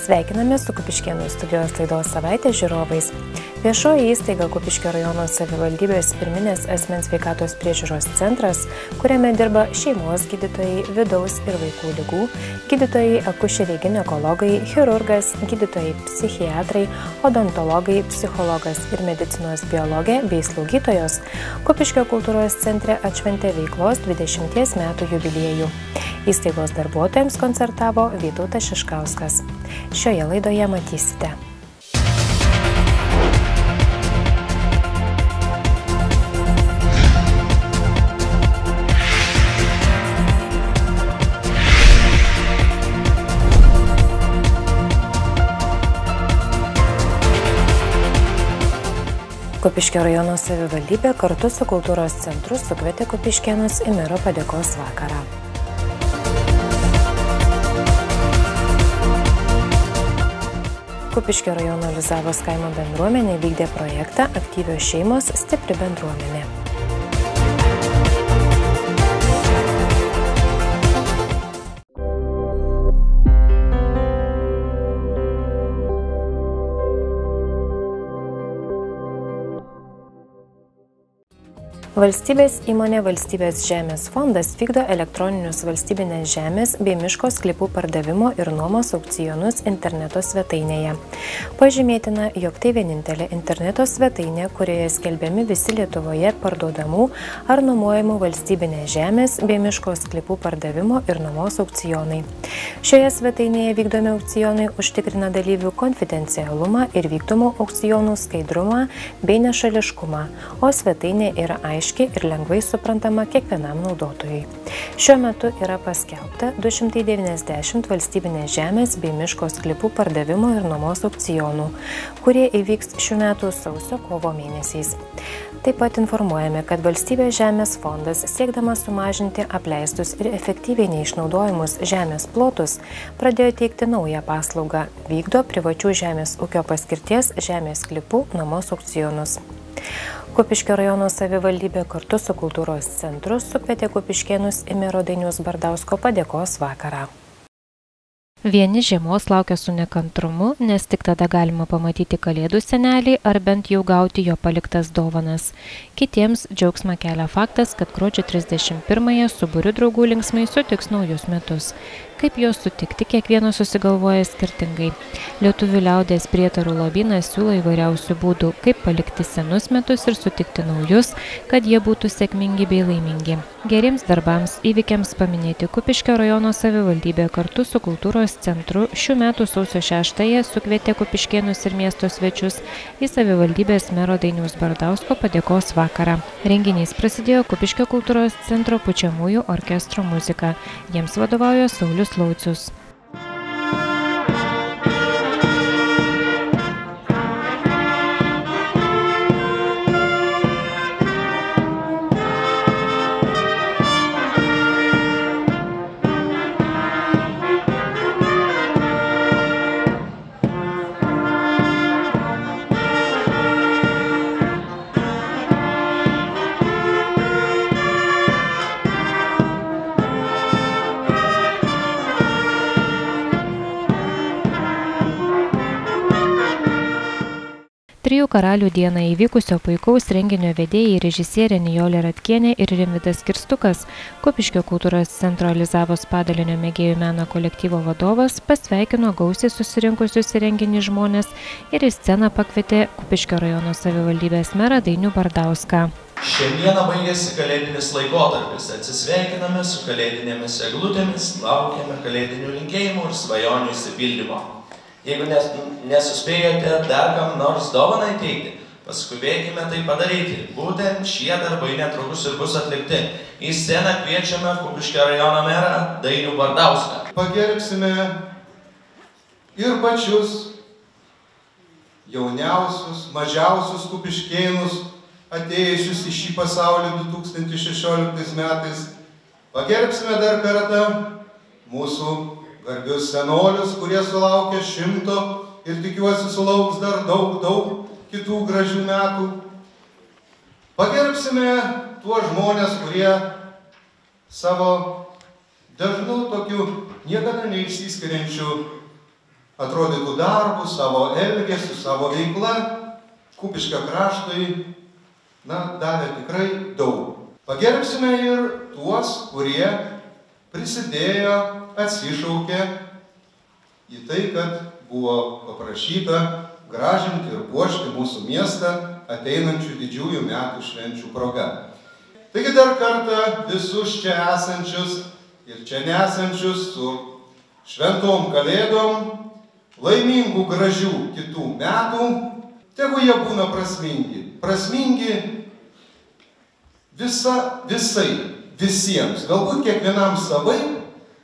Sveikiname su Kupiškėnų studijos laidos Savaitės žiūrovais. Viešoji įstaiga Kupiškio rajono savivaldybės pirminės asmens sveikatos priežiūros centras, kuriame dirba šeimos gydytojai, vidaus ir vaikų ligų, gydytojai, akušeriai, ginekologai, chirurgas, gydytojai, psichiatrai, odontologai, psichologas ir medicinos biologė bei slaugytojos Kupiškio kultūros centre atšventė veiklos 20 metų jubiliejų. Įstaigos darbuotojams koncertavo Vytautas Šiškauskas. Šioje laidoje matysite. Kupiškio rajono savivaldybė kartu su kultūros centru sukvietė kupiškėnus į mero padėkos vakarą. Kupiškio rajono Lizavos kaimo bendruomenė vykdė projektą Aktyvios šeimos – stipri bendruomenė. Valstybės įmonė Valstybės žemės fondas vykdo elektroninius valstybinės žemės bei miško sklypų pardavimo ir nuomos aukcionus interneto svetainėje. Pažymėtina, jog tai vienintelė interneto svetainė, kurioje skelbiami visi Lietuvoje parduodamų ar nuomojamų valstybinės žemės bei miško sklypų pardavimo ir nuomos aukcionai. Šioje svetainėje vykdomi aukcionai užtikrina dalyvių konfidencialumą ir vykdomų aukcionų skaidrumą bei nešališkumą, o svetainė yra aiškiai ir lengvai suprantama kiekvienam naudotojui. Šiuo metu yra paskelbta 290 valstybinės žemės bei miško sklypų pardavimo ir nuomos aukcionų, kurie įvyks šių metų sausio-kovo mėnesiais. Taip pat informuojame, kad Valstybės žemės fondas, siekdamas sumažinti apleistus ir efektyviai neišnaudojimus žemės plotus, pradėjo teikti naują paslaugą – vykdo privačių žemės ūkio paskirties žemės sklypų nuomos aukcionus. Kupiškio rajono savivaldybė kartu su kultūros centru sukvietė kupiškėnus į mero Dainiaus Bardausko padėkos vakarą. Vieni žiemos laukia su nekantrumu, nes tik tada galima pamatyti kalėdų senelį ar bent jau gauti jo paliktas dovanas. Kitiems džiaugsmą kelia faktas, kad gruodžio 31-ąją su būriu draugų linksmai sutiks naujus metus. Kaip juos sutikti, kiekvienas susigalvoja skirtingai. Lietuvių liaudies prietarų lobynas siūlo įvairiausių būdų, kaip palikti senus metus ir sutikti naujus, kad jie būtų sėkmingi bei laimingi. Geriems darbams, įvykiams paminėti Kupiškio rajono savivaldybė kartu su kultūros centru šių metų sausio 6-ąją sukvietė kupiškėnus ir miesto svečius į savivaldybės mero Dainiaus Bardausko padėkos vakarą. Renginys prasidėjo Kupiškio kultūros centro pučiamųjų orkestro muzika. Jiems vadovauja Saulius Laucius. Trijų karalių dieną įvykusio puikaus renginio vedėjai režisierė Nijolė Ratkienė ir Rimvydas Kirstukas, Kupiškio kultūros centro Lizavos padalinio mėgėjų meno kolektyvo vadovas pasveikino gausiai susirinkusius į renginį žmonės ir į sceną pakvietė Kupiškio rajono savivaldybės merą Dainių Bardauską. Šiandieną baigėsi kalėdinis laikotarpis, atsisveikiname su kalėdinėmis eglutėmis, laukiame kalėdinių linkėjimų ir svajonių išsipildymo. Jeigu nesuspėjote dar kam nors dovaną įteikti, paskubėkime tai padaryti. Būtent šie darbai netrukus ir bus atlikti. Į sceną kviečiame Kupiškio rajono merą Dainių Bardauską. Pagerbsime ir pačius jauniausius, mažiausius kupiškėnus, atėjusius į šį pasaulį 2016 metais. Pagerbsime dar kartą mūsų garbius senolius, kurie sulaukė 100 ir tikiuosi sulauks dar daug kitų gražių metų. Pagerbsime tuos žmonės, kurie savo dažnu tokiu niekada neišsiskiriančiu atrodytų darbu, savo elgesiu, savo veikla Kupiškio kraštui, davė tikrai daug. Pagerbsime ir tuos, kurie prisidėjo, atsišaukė į tai, kad buvo paprašyta gražinti ir puošti mūsų miestą ateinančių didžiųjų metų švenčių proga. Taigi dar kartą visus čia esančius ir čia nesančius su šventom kalėdom, laimingų gražių kitų metų, tegu jie būna prasmingi. Prasmingi visiems, galbūt kiekvienam savai,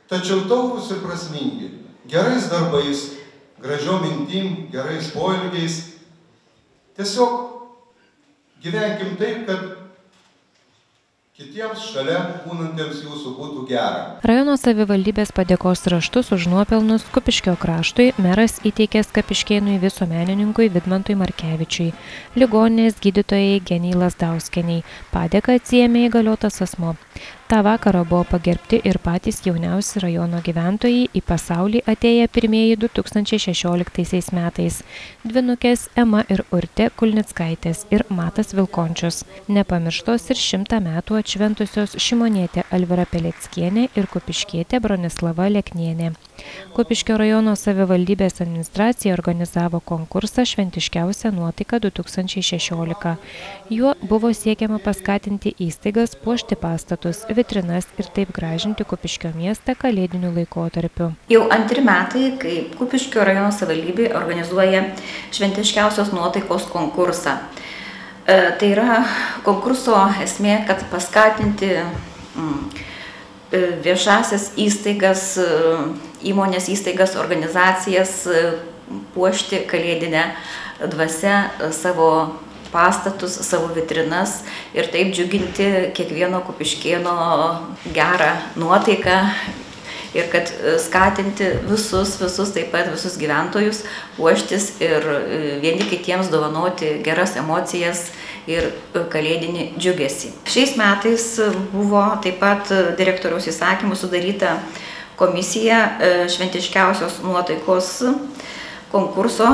tačiau taurūs ir prasmingi. Gerais darbais, gražiom mintim, gerais poelgiais. Tiesiog gyvenkim taip, kad kitiems šalia būnantiems jūsų būtų gera. Rajono savivaldybės padėkos raštus už nuopelnus Kupiškio kraštui meras įteikė Skapiškėnui visuomenininkui Vidmantui Markevičiui, ligoninės gydytojai Genei Lazdauskienei. Padėką atsiėmė įgaliotas asmuo. Ta vakarą buvo pagerbti ir patys jauniausi rajono gyventojai, į pasaulį atėję pirmieji 2016 metais. Dvinukės Ema ir Urtė Kulnickaitės ir Matas Vilkončius. Nepamirštos ir 100 metų atšventusios Šimonietė Alvira Peleckienė ir kupiškietė Bronislava Leknienė. Kupiškio rajono savivaldybės administracija organizavo konkursą Šventiškiausia nuotaika 2016. Juo buvo siekiama paskatinti įstaigas puošti pastatus, vitrinas ir taip gražinti Kupiškio miestą kalėdiniu laikotarpiu. Jau antri metai, kai Kupiškio rajono savivaldybė organizuoja Šventiškiausios nuotaikos konkursą. Tai yra konkurso esmė, kad paskatinti viešasias įstaigas, įmonės įstaigas, organizacijas puošti kalėdinę dvasią savo pastatus, savo vitrinas ir taip džiuginti kiekvieno kupiškėno gerą nuotaiką ir kad skatinti visus gyventojus puoštis ir vieni kitiems dovanoti geras emocijas ir kalėdinį džiugesį. Šiais metais buvo taip pat direktoriaus įsakymų sudaryta komisija Šventiškiausios nuotaikos konkurso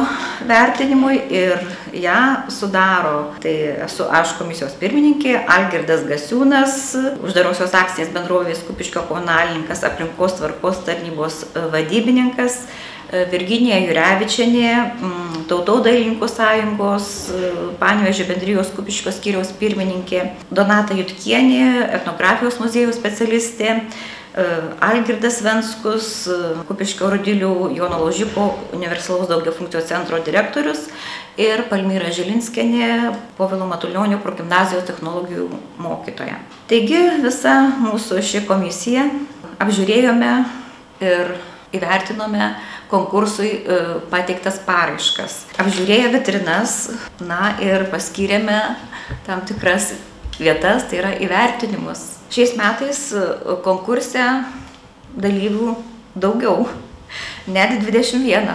vertinimui ir ją sudaro, tai esu aš komisijos pirmininkė, Algirdas Gasiūnas, uždarosios akcinės bendrovės Kupiškio komunalininkas, aplinkos tvarkos tarnybos vadybininkas, Virginija Jurevičienė, Tautodailininkų sąjungos, Panevėžio bendrijos Kupiškio skyriaus pirmininkė, Donata Jutkienė, etnografijos muziejaus specialistė, Algirdas Venskus, Kupiškio Rudilių Jono Laužiko universalaus daugiafunkcijos centro direktorius ir Palmira Žilinskienė, Povilo Matulionio progimnazijos technologijų mokytoja. Taigi visa mūsų ši komisija apžiūrėjome ir įvertinome konkursui pateiktas paraiškas. Apžiūrėję vitrinas, ir paskyrėme tam tikras vietas, tai yra įvertinimus. Šiais metais konkurse dalyvių daugiau, net 21.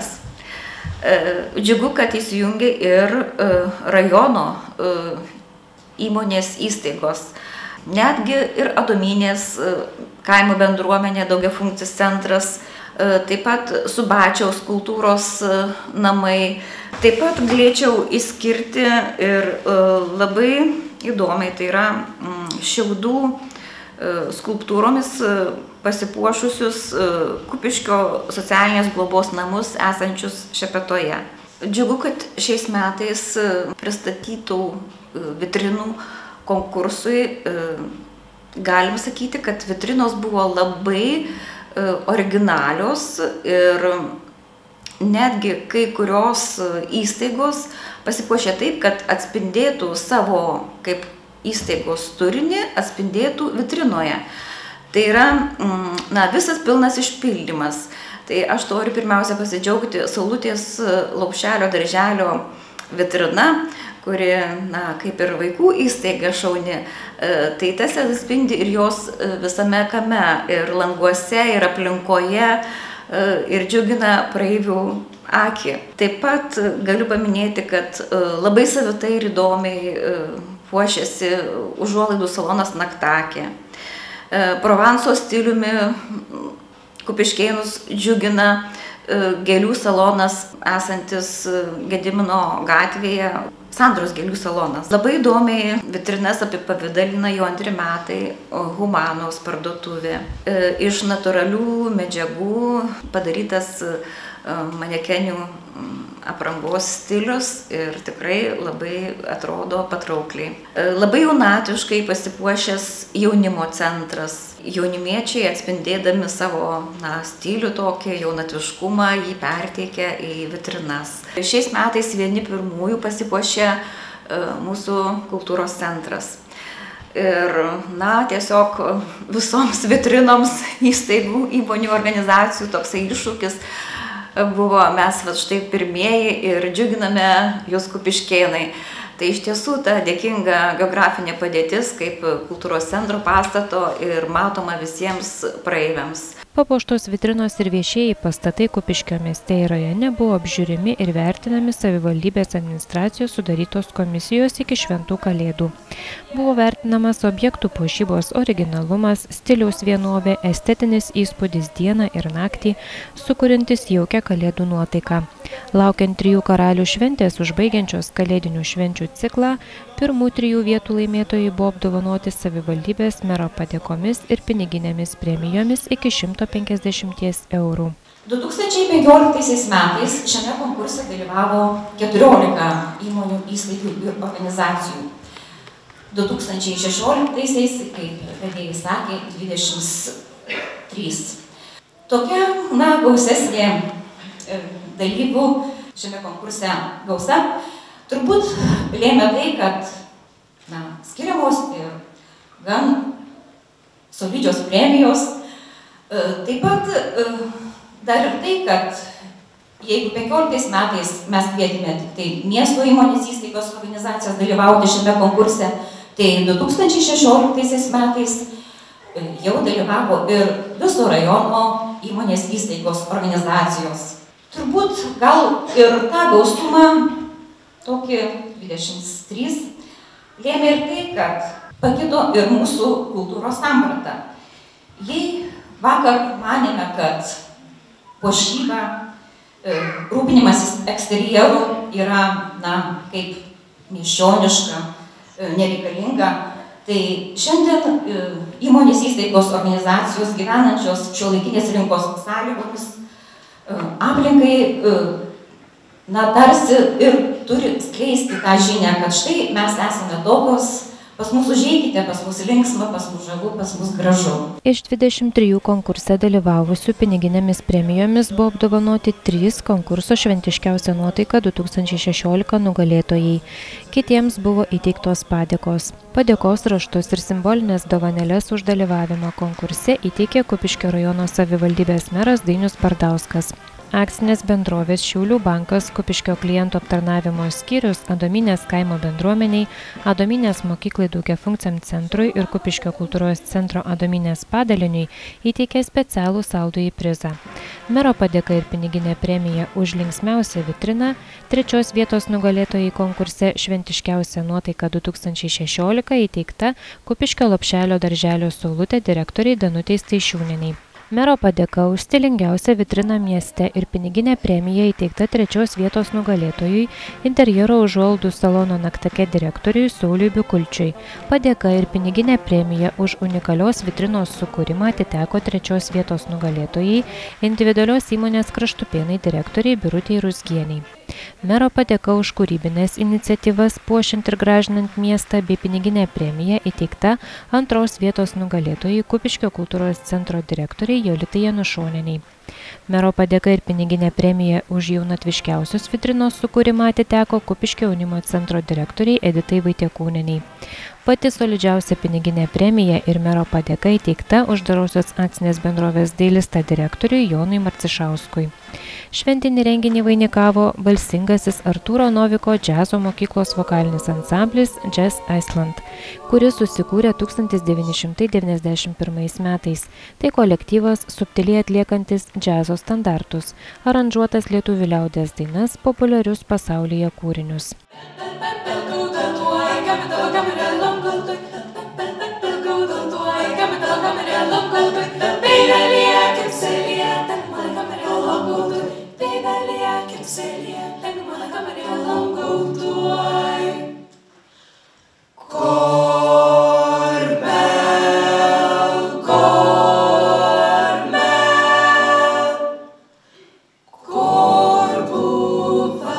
Džiugu, kad įsijungė ir rajono įmonės įstaigos. Netgi ir Adomynės kaimo bendruomenė, daugiafunkcis centras, taip pat Subačiaus kultūros namai. Taip pat galėčiau išskirti ir labai įdomiai, tai yra šiaudų skulptūromis pasipuošusius Kupiškio socialinės globos namus esančius Šepetoje. Džiugu, kad šiais metais pristatytų vitrinų konkursui galim sakyti, kad vitrinos buvo labai originalios ir netgi kai kurios įstaigos pasipuošė taip, kad atspindėtų savo kaip įstaigos turinį, atspindėtų vitrinoje. Tai yra visas pilnas išpildymas. Tai aš noriu pirmiausia pasidžiaugti Saulutės Laukšelio darželio vitrina, kuri, kaip ir vaikų įstaiga šauni, tai tas atspindi ir jos visame kame, ir languose, ir aplinkoje, ir džiugina praeivių akį. Taip pat galiu paminėti, kad labai savitai ir įdomiai puošiasi užuolaidų salonas Naktakė. Provanso stiliumi kupiškėnus džiugina gėlių salonas esantis Gedimino gatvėje, Sandros gėlių salonas. Labai įdomiai vitrinas apipavidalina jau 2 metai Humanos parduotuvė. Iš natūralių medžiagų padarytas manekenių aprangos stilius ir tikrai labai atrodo patraukliai. Labai jaunatiškai pasipuošęs jaunimo centras. Jaunimiečiai atspindėdami savo stilių tokį jaunatviškumą jį perteikia į vitrinas. Šiais metais vieni pirmųjų pasipuošė mūsų kultūros centras. Ir tiesiog visoms vitrinoms įstaigų, įmonių, organizacijų toksai iššūkis buvo, mes štai pirmieji ir džiuginame jūs Kupiškėnai. Tai iš tiesų ta dėkinga geografinė padėtis kaip kultūros centro pastato ir matoma visiems praeiviams. Papuoštos vitrinos ir viešieji pastatai Kupiškio mieste ir rajone buvo apžiūrimi ir vertinami savivaldybės administracijos sudarytos komisijos iki šventų kalėdų. Buvo vertinamas objektų puošybos originalumas, stiliaus vienovė, estetinis įspūdis dieną ir naktį, sukuriantis jaukią kalėdų nuotaiką. Laukiant 3 karalių šventės užbaigiančios kalėdinių švenčių ciklą, pirmų 3 vietų laimėtojai buvo apdovanoti savivaldybės mero padėkomis ir piniginėmis premijomis iki 150 eurų. 2015 metais šiame konkurse dalyvavo 14 įmonių, įstaigų ir organizacijų. 2016, kaip vedėjai sakė, 23. Tokia, gausesnė dalyvių šiame konkurse gausa turbūt lėmė tai, kad skiriamos ir gan solidžios premijos. Taip pat dar ir tai, kad jeigu 15 metais mes kvietėme tik tai miesto įmonės įstaigos organizacijas dalyvauti šiame konkurse, tai 2016 metais jau dalyvavo ir viso rajono įmonės įstaigos organizacijos. Turbūt gal ir tą gaustumą, tokį 23, lėmė ir tai, kad pakito ir mūsų kultūros samprata. Jei vakar manėme, kad puošyba, rūpinimasis eksterjeru yra, kaip miesčioniška, nereikalinga, tai šiandien įmonės įstaigos organizacijos gyvenančios šiuolaikinės rinkos sąlygomis aplinkai tarsi ir turi skleisti tą žinią, kad štai mes esame tokios, pas mus užeikite, pas mus linksma, pas mus žavu, pas mus gražu. Iš 23 konkurse dalyvavusių piniginėmis premijomis buvo apdovanoti 3 konkurso šventiškiausia nuotaika 2016 nugalėtojai. Kitiems buvo įteiktos padėkos. Padėkos raštus ir simbolinės dovanėles už dalyvavimą konkurse įteikė Kupiškio rajono savivaldybės meras Dainius Bardauskas. Akcinės bendrovės Šiaulių bankas, Kupiškio klientų aptarnavimo skyrius, Adomynės kaimo bendruomeniai, Adomynės mokyklai daugiafunkciam centrui ir Kupiškio kultūros centro Adomynės padaliniui įteikė specialų saldųjį prizą. Mero padėka ir piniginė premija už linksmiausią vitriną, 3 vietos nugalėtojai konkurse šventiškiausia nuotaika 2016 įteikta Kupiškio Lopšelio darželio saulutė direktoriai Danutei Staišiūnienei. Mero padėka už stilingiausią vitriną mieste ir piniginė premija įteikta 3 vietos nugalėtojui, interjero užuolaidų salono Naktake direktoriui Sauliui Bikulčiui. Padėka ir piniginė premija už unikalios vitrinos sukūrimą atiteko 3 vietos nugalėtojai, individualios įmonės Kraštupėnai direktoriai Birutei Ruzgieniai. Mero padėka už kūrybinės iniciatyvas puošiant ir gražinant miestą bei piniginė premija įteikta 2 vietos nugalėtojai Kupiškio kultūros centro direktoriai Jolitai Janušonienei. Mero padėka ir piniginė premija už jaunatviškiausios vitrinos sukūrimą atiteko Kupiškio jaunimo centro direktoriai Editai Vaitiekūnienei. Pati solidžiausia piniginė premija ir mero padėka įteikta uždarosios akcinės bendrovės Dailista direktoriui Jonui Marcišauskui. Šventinį renginį vainikavo balsingasis Artūro Noviko džiazo mokyklos vokalinis ansamblis Jazz Iceland, kuris susikūrė 1991 metais. Tai kolektyvas subtiliai atliekantis džiazo standartus, aranžuotas lietuvių liaudies dainas, populiarius pasaulyje kūrinius. Meidän liekensä lietän maailman melon kulttuuri. karuselėje, lengva mano kambarėje lankau tuoj. Kormel, kormel, korbuva.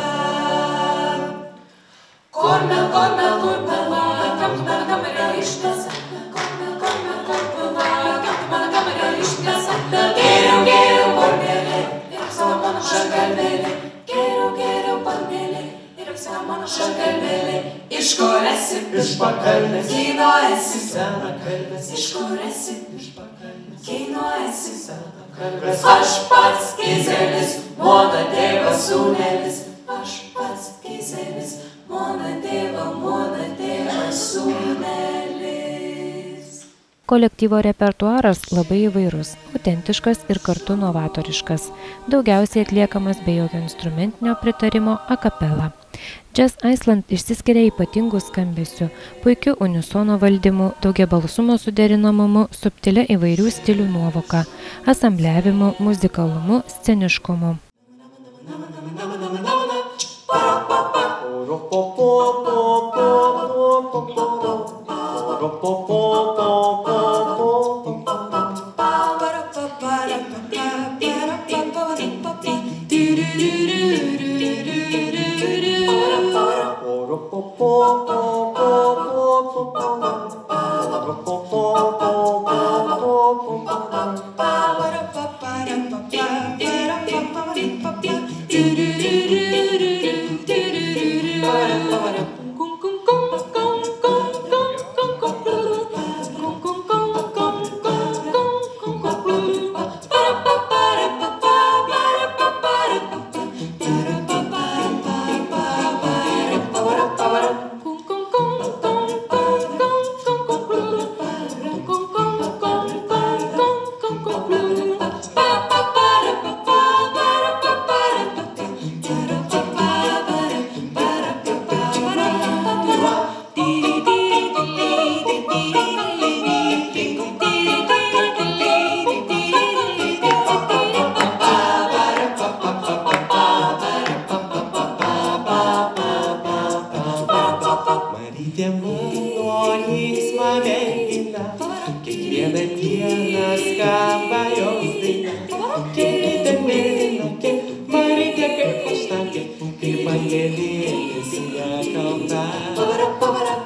Kormel, kormel, korbuva, kam tu mano kambarėje ištiesa. Kormel, kormel, korbuva, kam tu mano kambarėje ištiesa. Geriau, geriau, kormelė, ir apsaugo mano šakalvėlė. Geriau, geriau, kormelė, ir apsaugo mano šakalvėlė. Iš kur esi? Iš pakalnės. Kino esi? Senakalbės. Iš kur esi? Iš pakalnės. Kino esi? Senakalbės. Aš pats Gizelis, mano tėvas sūnelis. Aš pats Gizelis, mano tėvas sūnelis. Kolektyvo repertuaras labai įvairus, autentiškas ir kartu novatoriškas, daugiausiai atliekamas be jokio instrumentinio pritarimo a capella. Jazz Iceland išsiskiria ypatingų skambesių, puikiu unisono valdymu, daugiabalsumo suderinamumu, subtilia įvairių stilių nuovoka, asambliavimu, muzikalumu, sceniškumu.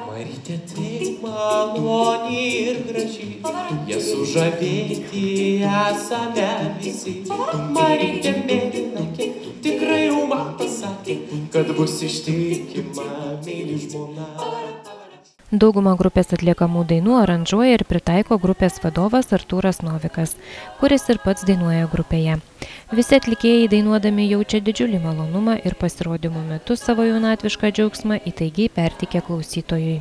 Marytė taip maloni ir graži, jie sužavėti esame visi. Marytė mėlynakė tikrai jau man pasakė, kad bus ištikima myli žmona. Daugumą grupės atliekamų dainų aranžuoja ir pritaiko grupės vadovas Artūras Novikas, kuris ir pats dainuoja grupėje. Visi atlikėjai dainuodami jaučia didžiulį malonumą ir pasirodymų metu savo jaunatvišką džiaugsmą įtaigiai perteikia klausytojui.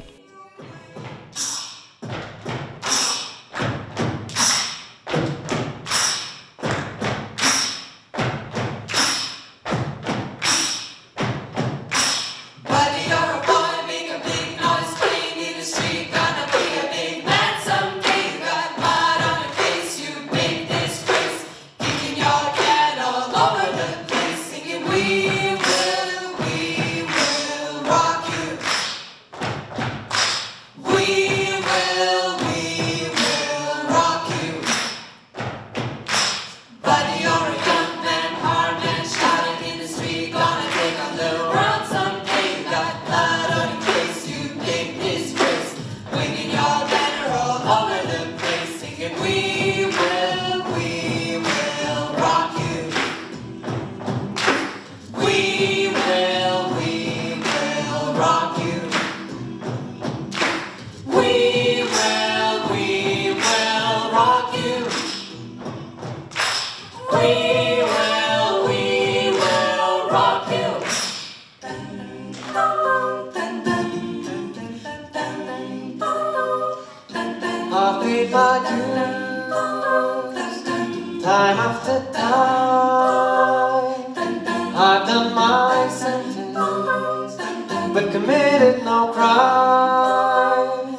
Time after time, I've done my sentence, but committed no crime.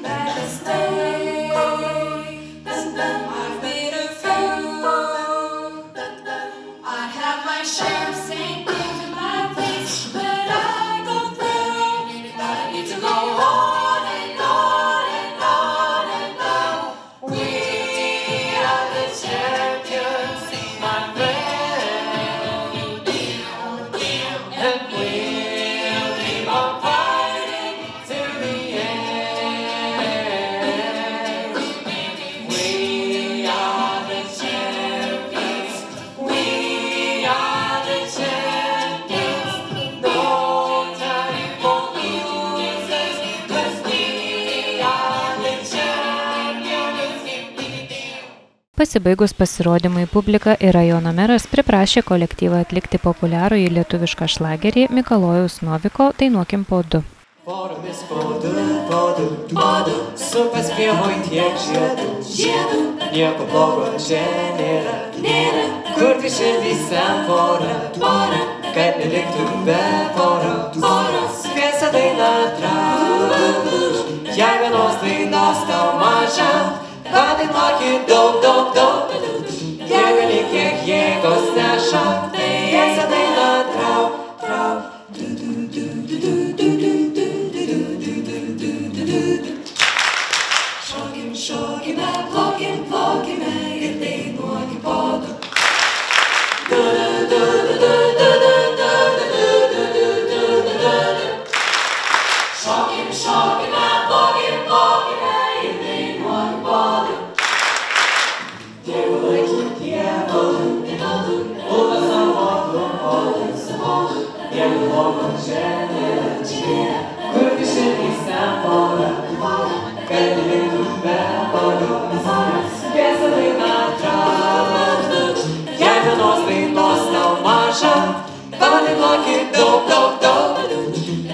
Better stay. I've made a few. I have my share of Pasibaigus pasirodymui publika ir rajono meras priprašė kolektyvą atlikti populiarųjį lietuvišką šlagerį Mikalojaus Noviko Dainuokim po du. Poromis po du, supas pievoj tiek žiedų, nieko blogo čia nėra, kurti širdyse porą, kad neliktų be poros, visą dainą trauk, jei vienos dainos tau maža, padainuokit daug, kiek gali, kiek jėgos neša, visą dainą trauk. Šokime, plokime ir dainuokim po du. Šokime, plokime ir dainuokim po du. Dievo, būna savo Dievo logo čia nėra, kur išėlyse porą, kad neliktų be poros, visą dainą trauk, jei vienos dainos tau maža, padainuokit daug,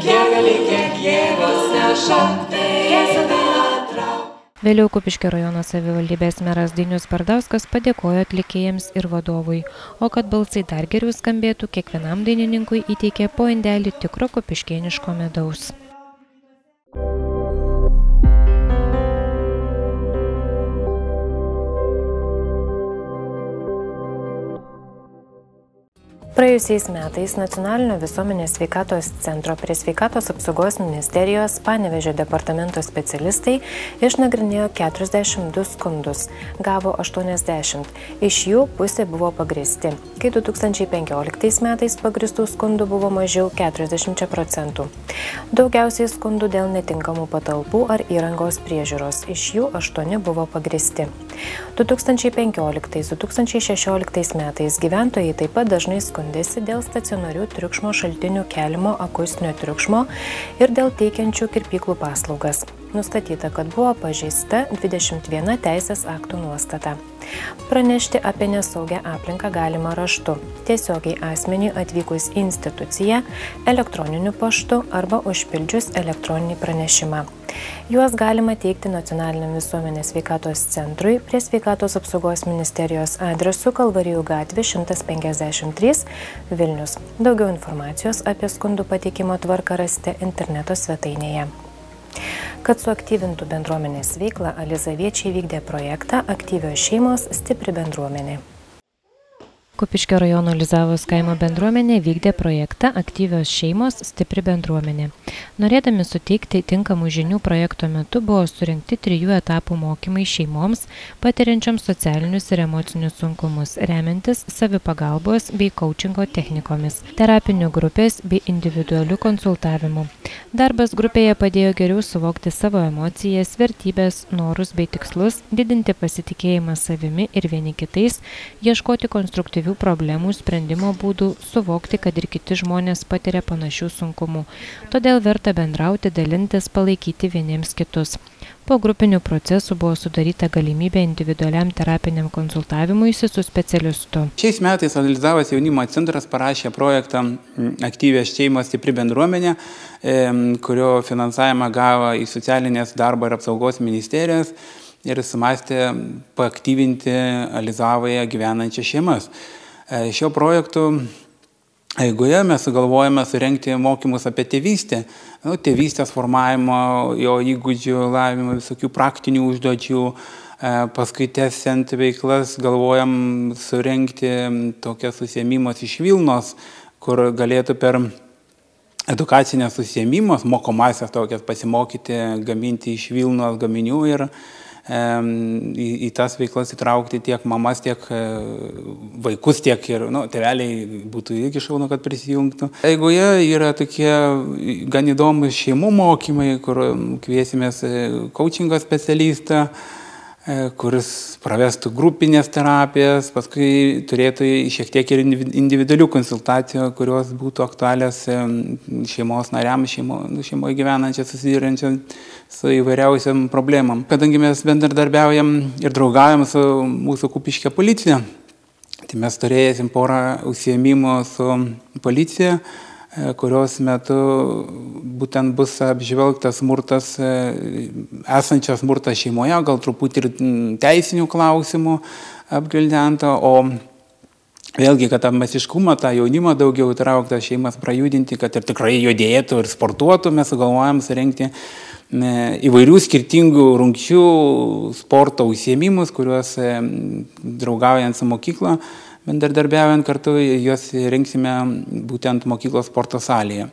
kiek gali, kiek jėgos neša, visą dainą trauk. Vėliau Kupiškio rajono savivaldybės meras Dainius Bardauskas padėkojo atlikėjams ir vadovui, o kad balsai dar geriau skambėtų, kiekvienam dainininkui įteikė po indelį tikro kupiškėniško medaus. Praėjusiais metais Nacionalinio visuomenės sveikatos centro prie Sveikatos apsaugos ministerijos Panevėžio departamento specialistai išnagrinėjo 42 skundus, gavo 80, iš jų pusė buvo pagrįsti, kai 2015 metais pagrįstų skundų buvo mažiau 40%. Daugiausiai skundų dėl netinkamų patalpų ar įrangos priežiūros, iš jų 8 buvo pagrįsti. 2015-2016 metais gyventojai taip pat dažnai skundėsi dėl stacionarių triukšmo šaltinių keliamo akustinio triukšmo ir dėl teikiančių kirpyklų paslaugas. Nustatyta, kad buvo pažeista 21 teisės aktų nuostata. Pranešti apie nesaugią aplinką galima raštu, tiesiogiai asmeniui atvykus į instituciją, elektroniniu paštu arba užpildžius elektroninį pranešimą. Juos galima teikti Nacionaliniam visuomenės sveikatos centrui prie Sveikatos apsaugos ministerijos adresu Kalvarijų gatvė 153 Vilnius. Daugiau informacijos apie skundų pateikimo tvarką rasite interneto svetainėje. Kad suaktyvintų bendruomenės veiklą, alizaviečiai vykdė projektą Aktyvios šeimos stipri bendruomenė. Kupiškio rajono Alizavos kaimo bendruomenė vykdė projektą Aktyvios šeimos stipri bendruomenė. Norėdami suteikti tinkamų žinių projekto metu buvo surinkti 3 etapų mokymai šeimoms, patiriančioms socialinius ir emocinius sunkumus, remiantis savipagalbos bei coachingo technikomis, terapinių grupės bei individualių konsultavimų. Darbas grupėje padėjo geriau suvokti savo emocijas, vertybės, norus bei tikslus, didinti pasitikėjimą savimi ir vieni kitais, ieškoti konstruktyvių problemų sprendimo būdų, suvokti, kad ir kiti žmonės patiria panašių sunkumų. Todėl verta bendrauti, dalintis, palaikyti vieniems kitus. Po grupinių procesų buvo sudaryta galimybė individualiam terapiniam konsultavimuisi su specialistu. Šiais metais Alizavos jaunimo centras parašė projektą Aktyvios šeimos stipri bendruomenė, kurio finansavimą gavo į Socialinės darbo ir apsaugos ministerijos ir sumastė paaktyvinti Alizavoje gyvenančias šeimas. Šio projektų eigoje mes sugalvojame surengti mokymus apie tėvystę, tėvystės formavimo, jo įgūdžių lavinimo, visokių praktinių užduočių. Paskui tęsiant veiklas galvojam surengti tokias užsiėmimus iš Vilnos, kur galėtų per edukacinės užsiėmimus, mokomasias tokias pasimokyti, gaminti iš Vilnos gaminių ir į tas veiklas įtraukti tiek mamas, tiek vaikus, tiek ir tėveliai būtų irgi šaunu, kad prisijungtų. Eigoje yra tokie gan įdomus šeimų mokymai, kur kviesimės coachingo specialistą, kuris pravestų grupinės terapijas, paskui turėtų šiek tiek ir individualių konsultacijų, kurios būtų aktualios šeimos nariams, šeimoje gyvenančiam, susiduriančiam su įvairiausiam problemam. Kadangi mes bendradarbiaujam ir draugaujam su mūsų Kupiškio policija, tai mes turėsim porą užsiėmimų su policija, kurios metu būtent bus apžvelgtas smurtas, esančias smurtas šeimoje, gal truputį ir teisinių klausimų apgvildenta, o vėlgi, kad tą masiškumą, tą jaunimą daugiau įtrauktą šeimas prajudinti, kad ir tikrai judėtų ir sportuotų, mes sugalvojam surengti įvairių skirtingų rungčių sporto užsiėmimus, kuriuos draugaujant su mokykla, bendradarbiaujant kartu, juos rengsime būtent mokyklos sporto salėje.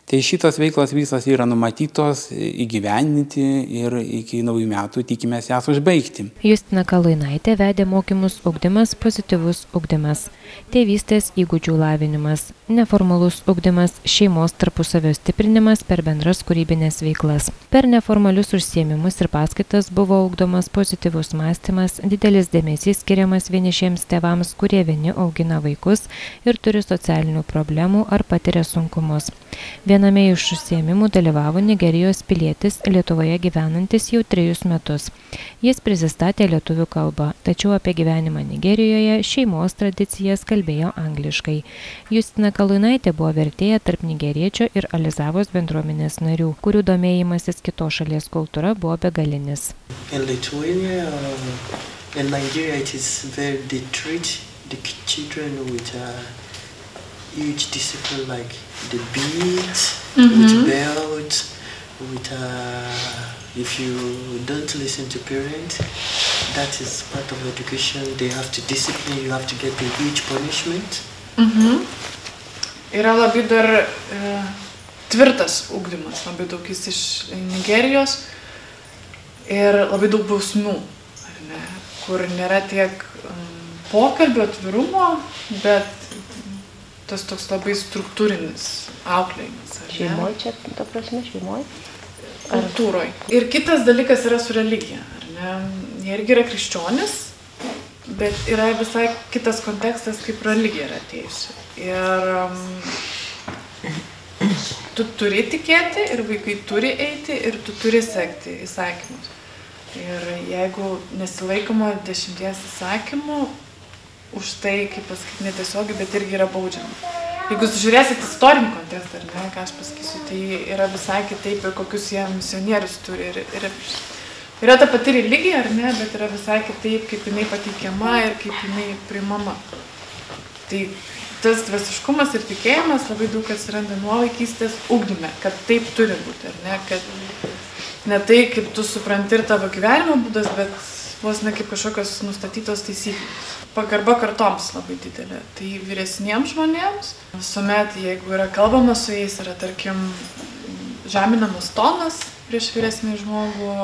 Tai šitos veiklos visos yra numatytos įgyvendinti ir iki naujų metų tikimės jas užbaigti. Justina Kaluinaitė vedė mokymus ugdymas, pozityvus ugdymas, tėvystės įgūdžių lavinimas, neformalus ugdymas, šeimos tarpusavio stiprinimas per bendras kūrybinės veiklas. Per neformalius užsiėmimus ir paskaitas buvo ugdomas pozityvus mąstymas, didelis dėmesys skiriamas vienišiems tėvams, kurie vieni augina vaikus ir turi socialinių problemų ar patiria sunkumus. Viename iš užsiėmimų dalyvavo Nigerijos pilietis Lietuvoje gyvenantis jau 3 metus. Jis prisistatė lietuvių kalbą, tačiau apie gyvenimą Nigerijoje, šeimos tradicijas kalbėjo angliškai. Justina Kaluinaitė buvo vertėja tarp nigeriečio ir Alizavos bendruomenės narių, kurių domėjimasis kitos šalies kultūra buvo begalinis. Huge discipline like the beats, with belts, with if you don't listen to parents, that is part of education. They have to discipline, you have to get a huge punishment. Yra labai dar tvirtas ugdymas, labai daug jis iš Nigerijos ir labai daug bausmių, ar ne, kur nėra tiek pokalbio atvirumo, bet tas toks labai struktūrinis auklėjimas. Šeimoje čia, ta prasme, šeimoje? Kultūroje. Ir kitas dalykas yra su religija. Ar ne? Jie irgi yra krikščionis, bet yra visai kitas kontekstas, kaip religija yra atėjusi. Ir tu turi tikėti, ir vaikai turi eiti, ir tu turi sekti įsakymus. Ir jeigu nesilaikoma 10 įsakymų, už tai, kaip pasakyti, netiesiogiai, bet irgi yra baudžiama. Jeigu žiūrėsit istorinį kontekstą, ar ne, ką aš pasakysiu, tai yra visai kitaip ir kokius jie misionierius turi. Ir yra ta pati religija, ar ne, bet yra visai kitaip, kaip jinai pateikiama ir kaip jinai priimama. Tai tas dvasiškumas ir tikėjimas labai daug atsiranda nuo vaikystės ugdyme, kad taip turi būti, ar ne, kad ne tai, kaip tu supranti ir tavo gyvenimo būdas, bet vos ne kaip kažkokios nustatytos taisyklės. Pagarba kartoms labai didelė. Tai vyresniems žmonėms, visuomet, jeigu yra kalbama su jais, yra, tarkim, žeminamas tonas prieš vyresnį žmogų,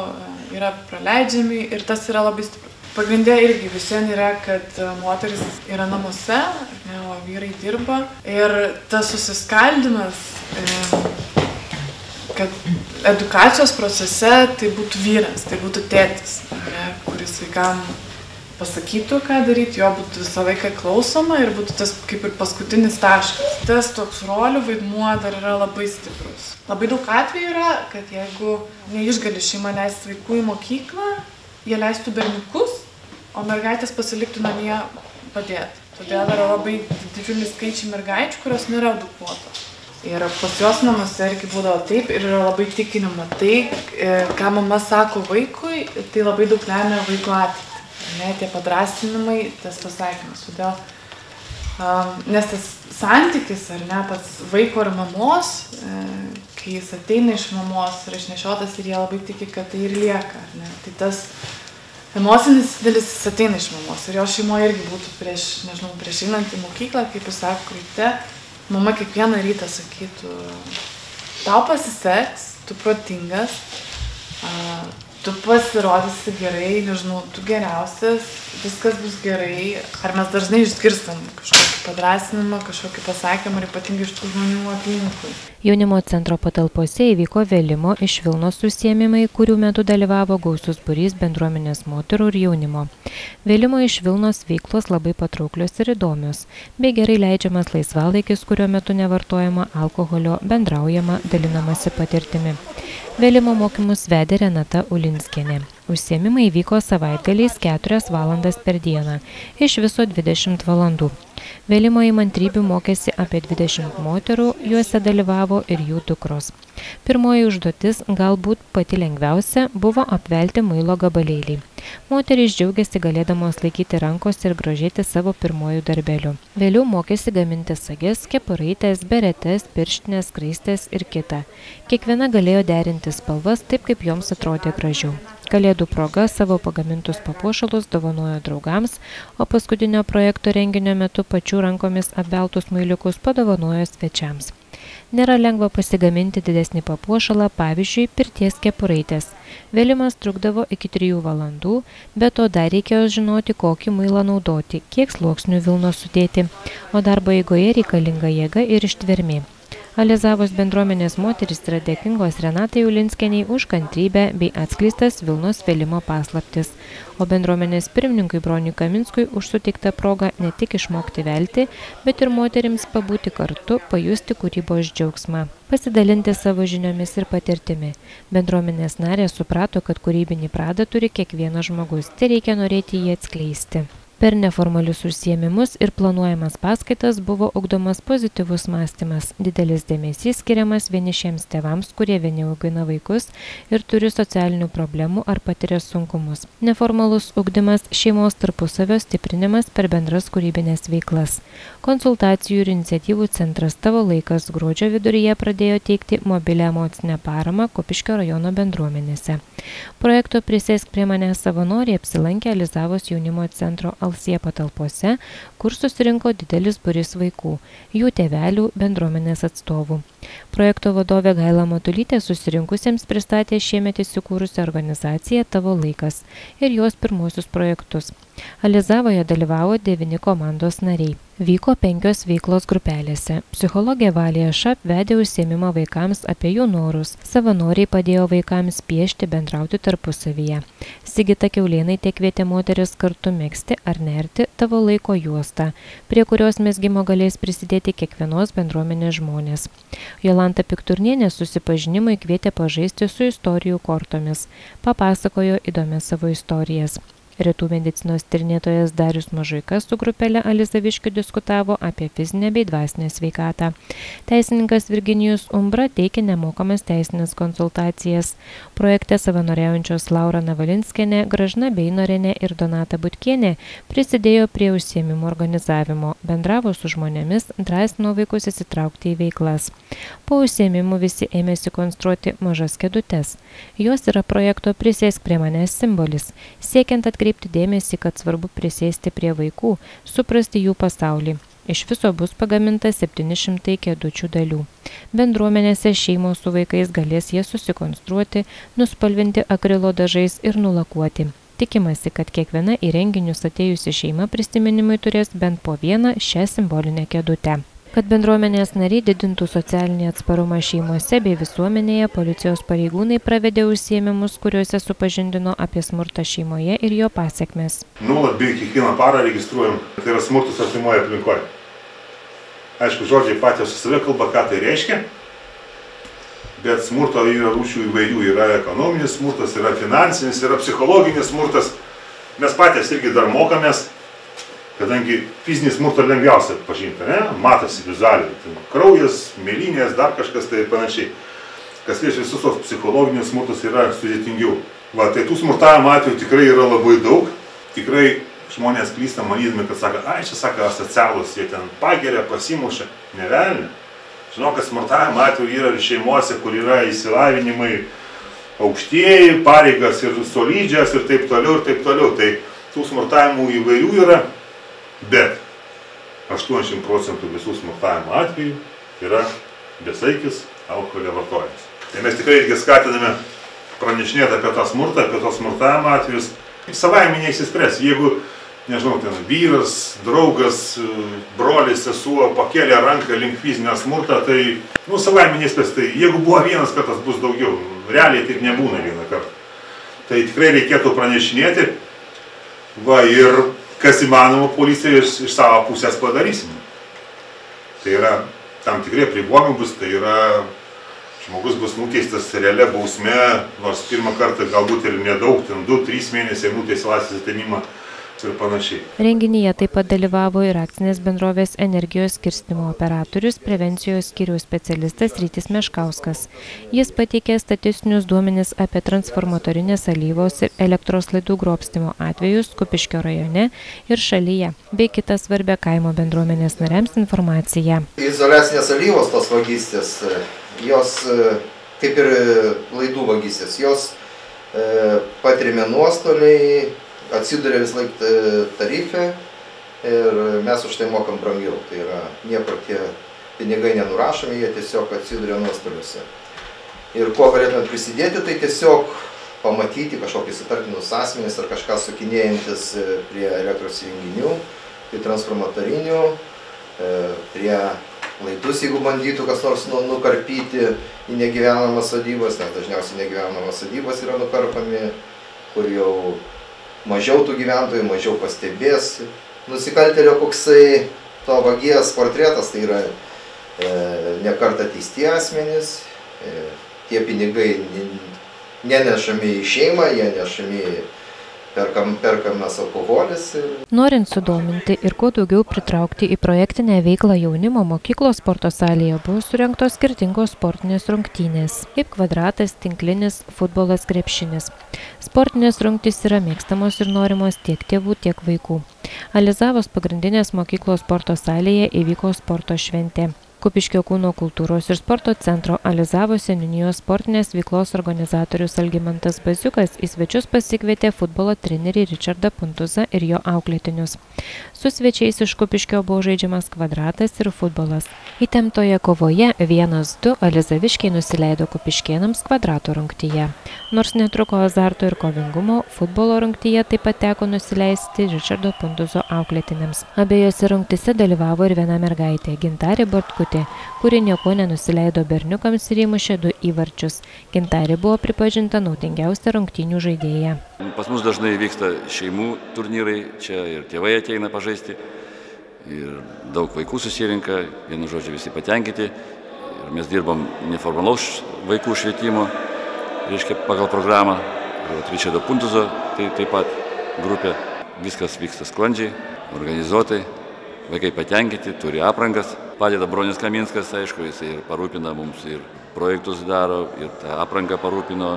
yra praleidžiami ir tas yra labai stiprus. Pagrindė irgi visien yra, kad moteris yra namuose, ne, o vyrai dirba. Ir tas susiskaldimas, kad edukacijos procese tai būtų vyras, tai būtų tėtis, ne, kuris vaikam pasakytų, ką daryti, jo būtų visą laiką klausoma ir būtų tas kaip ir paskutinis taškas. Tas toks rolių vaidmuo dar yra labai stiprus. Labai daug atvejų yra, kad jeigu neišgali šeima leisti vaikų į mokyklą, jie leistų berniukus, o mergaitės pasiliktų namie padėti. Todėl yra labai didžiulis skaičiai mergaičių, kurios nėra edukuotos. Ir pas jos namuose irgi būdavo taip ir yra labai tikinama. Tai, ką mama sako vaikui, tai labai daug lemia vaiko ateitį. Ne, tie padrastinimai, tas pasakymas. Todėl, nes tas santykis, ar ne, pats vaiko ir mamos, kai jis ateina iš mamos ir išnešiotas ir jie labai tiki, kad tai ir lieka, ar ne. Tai tas emocinis dalis jis ateina iš mamos ir jo šeimoje irgi būtų prieš einant į mokyklą, kaip jis sako, ryte, mama kiekvieną rytą sakytų, tau pasiseks, tu protingas, tu pasirodysi gerai, nežinau, tu geriausias, viskas bus gerai. Ar mes dažnai išgirstam kažkokį padrasinimą, kažkokį pasakymą ir ypatingai iš tų žmonių aplinkui. Jaunimo centro patalpose įvyko vėlimo iš Vilnos užsiėmimai, kurių metu dalyvavo gausus būrys bendruomenės moterų ir jaunimo. Vėlimo iš Vilnos veiklos labai patrauklios ir įdomios, bei gerai leidžiamas laisvalaikis, kurio metu nevartojama alkoholio, bendraujama, dalinamasi patirtimi. Vėlimo mokymus vedė Renata Ulinskienė. Užsiėmimai vyko savaitgaliais 4 valandas per dieną, iš viso 20 valandų. Vėlimo įmantrybių mokėsi apie 20 moterų, juose dalyvavo ir jų dukros. Pirmoji užduotis, galbūt pati lengviausia, buvo apvelti muilo gabalėlį. Moterys džiaugiasi galėdamos laikyti rankos ir grožėti savo pirmojų darbelių. Vėliau mokėsi gaminti sages, kepuraitės, beretes, pirštinės, skraistės ir kita. Kiekviena galėjo derinti spalvas taip, kaip joms atrodė gražiau. Kalėdų proga savo pagamintus papuošalus dovanojo draugams, o paskutinio projekto renginio metu pačių rankomis apveltus muiliukus padovanojo svečiams. Nėra lengva pasigaminti didesnį papuošalą, pavyzdžiui, pirties kepuraitės. Vėlimas trukdavo iki 3 valandų, bet to dar reikėjo žinoti, kokį muilą naudoti, kiek sluoksnių Vilnos sudėti, o darbo eigoje reikalinga jėga ir ištvermė. Alizavos bendruomenės moterys yra dėkingos Renatai Ulinskieniai už kantrybę bei atskleistas Vilnos vėlimo paslaptis, o bendruomenės pirmininkui Broniui Kaminskui už suteiktą progą ne tik išmokti velti, bet ir moterims pabūti kartu, pajusti kūrybos džiaugsmą, pasidalinti savo žiniomis ir patirtimi. Bendruomenės narės suprato, kad kūrybinį pradą turi kiekvienas žmogus, tai reikia norėti jį atskleisti. Per neformalius užsiėmimus ir planuojamas paskaitas buvo ugdomas pozityvus mąstymas, didelis dėmesys skiriamas vienišiems tėvams, kurie vieni augina vaikus ir turi socialinių problemų ar patiria sunkumus. Neformalus ugdymas, šeimos tarpusavio stiprinimas per bendras kūrybinės veiklas. Konsultacijų ir iniciatyvų centras Tavo laikas gruodžio viduryje pradėjo teikti mobilią emocinę paramą Kupiškio rajono bendruomenėse. Projekto Prisėsk prie manęs savanoriai apsilankė Alizavos jaunimo centro Alsie patalpose, kur susirinko didelis būrys vaikų, jų tėvelių, bendruomenės atstovų. Projekto vadovė Gaila Matulytė susirinkusiems pristatė šiemet įsikūrusią organizaciją Tavo laikas ir jos pirmuosius projektus. Alizavoje dalyvavo 9 komandos nariai. Vyko 5 veiklos grupelėse. Psichologė Valija Šap vedė užsiėmimą vaikams apie jų norus. Savanoriai padėjo vaikams piešti, bendrauti tarpusavyje. Sigita Kiaulėnaitė kvietė moteris kartu megzti ar nerti Tavo laiko juostą, prie kurios mezgimo galės prisidėti kiekvienos bendruomenės žmonės. Jolanta Pikturnienė susipažinimui kvietė pažaisti su istorijų kortomis. Papasakojo įdomias savo istorijas. Rytų medicinos tyrinėtojas Darius Mažuika su grupelė alizaviškių diskutavo apie fizinę bei dvasinę sveikatą. Teisininkas Virginijus Umbra teikė nemokamas teisinės konsultacijas. Projekte savanoriaujančios Laura Navalinskienė, Gražna Beinorienė ir Donata Butkienė prisidėjo prie užsiėmimų organizavimo, bendravo su žmonėmis, drąsino vaikus įsitraukti į veiklas. Po užsiėmimų visi ėmėsi konstruoti mažas kėdutes. Jos yra projekto Prisėsk prie manęs simbolis, siekiant atkreipti dėmesį, kad svarbu prisėsti prie vaikų, suprasti jų pasaulį. Iš viso bus pagaminta 700 kėdučių dalių. Bendruomenėse šeimos su vaikais galės jas susikonstruoti, nuspalvinti akrilo dažais ir nulakuoti. Tikimasi, kad kiekviena į renginius atėjusi šeima prisiminimui turės bent po vieną šią simbolinę kėdutę. Kad bendruomenės nariai didintų socialinį atsparumą šeimose bei visuomenėje, policijos pareigūnai pravedė užsiėmimus, kuriuose supažindino apie smurtą šeimoje ir jo pasekmes. Nuolat beveik kiekvieną parą registruojam, tai yra smurtas artimoje aplinkoje. Aišku, žodžiai patys su savie kalba, ką tai reiškia, bet smurto yra rūšių įvairių. Yra ekonominis smurtas, yra finansinis, yra psichologinis smurtas. Mes patys irgi dar mokamės. Kadangi fizinį smurtą lengviausia pažinti, ne? Matosi vizualiai, kraujas, mėlynės, dar kažkas tai panašiai. Kas liečia visus tos psichologinius smurtus yra sudėtingiau. Va, tai tų smurtavimo atvejų tikrai yra labai daug. Tikrai žmonės klysta manydami, kad sako, ai, čia sako asocialūs, jie ten pageria, pasimuša. Ne velnė. Žinau, kad smurtavimo atvejų yra ir šeimose, kur yra įsilavinimai aukštieji, pareigas ir solidžias ir taip toliau, ir taip toliau. Tai tų smurtavimų įvairių yra. Bet 80% visų smurtavimo atvejų yra besaikis alkoholio vartojimas. Tai mes tikrai irgi skatiname pranešinėti apie tą smurtą, apie tos smurtavimo atvejus. Savaime neišsispręs. Jeigu nežinau, ten vyras, draugas, brolis, sesuo pakėlė ranką link fizinio smurtą, tai, savaiminis, tai jeigu buvo vienas kartas, bus daugiau. Realiai taip nebūna vieną kartą. Tai tikrai reikėtų pranešinėti. Va, ir kas įmanoma, policija iš savo pusės padarysim. Tai yra tam tikrai apribojimai bus, tai yra žmogus bus nuteistas realia bausme, nors pirmą kartą galbūt ir nedaug, ten 2-3 mėnesiai nuteis laisvės atėmimą ir panašiai. Renginyje taip pat dalyvavo ir akcinės bendrovės energijos skirstymo operatorius, prevencijos skyriaus specialistas Rytis Meškauskas. Jis pateikė statistinius duomenis apie transformatorinės alyvos ir elektros laidų grobstymo atvejus Kupiškio rajone ir šalyje, bei kitą svarbę kaimo bendruomenės nariams informaciją. Izoliacinės alyvos, tos vagystės, jos, kaip ir laidų vagystės, jos patirime nuostoliai, atsiduria vis laik tarife ir mes už tai mokam brangiau. Tai yra, niekur tie pinigai nenurašomi, jie tiesiog atsiduria nuostoliuose. Ir kuo galėtume prisidėti, tai tiesiog pamatyti kažkokius įtartinus asmenis ar kažką sukinėjantis prie elektros įrenginių, prie transformatorinių, prie laidus, jeigu bandytų kas nors nukarpyti į negyvenamas sodybas, nes dažniausiai negyvenamas sodybas yra nukarpami, kur jau mažiau tų gyventojų, mažiau pastebės. Nusikaltėlio koksai to vagies portretas, tai yra ne kartą teisti asmenys, tie pinigai nenešami į šeimą, jie nešami perkamas alkoholis. Norint sudominti ir kuo daugiau pritraukti į projektinę veiklą jaunimo, mokyklos sporto salėje buvo surengtos skirtingos sportinės rungtynės, kaip kvadratas, tinklinis, futbolas, krepšinis. Sportinės rungtys yra mėgstamos ir norimos tiek tėvų, tiek vaikų. Alizavos pagrindinės mokyklos sporto salėje įvyko sporto šventė. Kupiškio kūno kultūros ir sporto centro Alizavos seniūnijos sportinės veiklos organizatorius Algimantas Baziukas į svečius pasikvietė futbolo trenerį Ričardą Puntuzą ir jo auklėtinius. Su svečiais iš Kupiškio buvo žaidžiamas kvadratas ir futbolas. Įtemptoje kovoje 1-2 alizaviškiai nusileido kupiškėnams kvadrato rungtyje. Nors netruko azarto ir kovingumo, futbolo rungtyje taip pat teko nusileisti Ričardo Puntuzo auklėtiniams. Abiejose rungtyse dalyvavo ir viena mergaitė, Gintarė Bartkutė, kuri nieko nenusileido berniukams ir įmušė 2 įvarčius. Gintarė buvo pripažinta naudingiausia rungtynių žaidėja. Pas mus dažnai vyksta šeimų turnyrai, čia ir tėvai ateina pažaisti, ir daug vaikų susirinka, vienu žodžiu visi patenkinti. Ir mes dirbam neformalaus vaikų švietimo, reiškia pagal programą, Ričardo Puntuzo, tai taip pat grupė, viskas vyksta sklandžiai, organizuotai. Vaikai patenkinti, turi aprangas, padeda Bronius Kaminskas, aišku, jis ir parūpina mums, ir projektus daro, ir tą aprangą parūpino,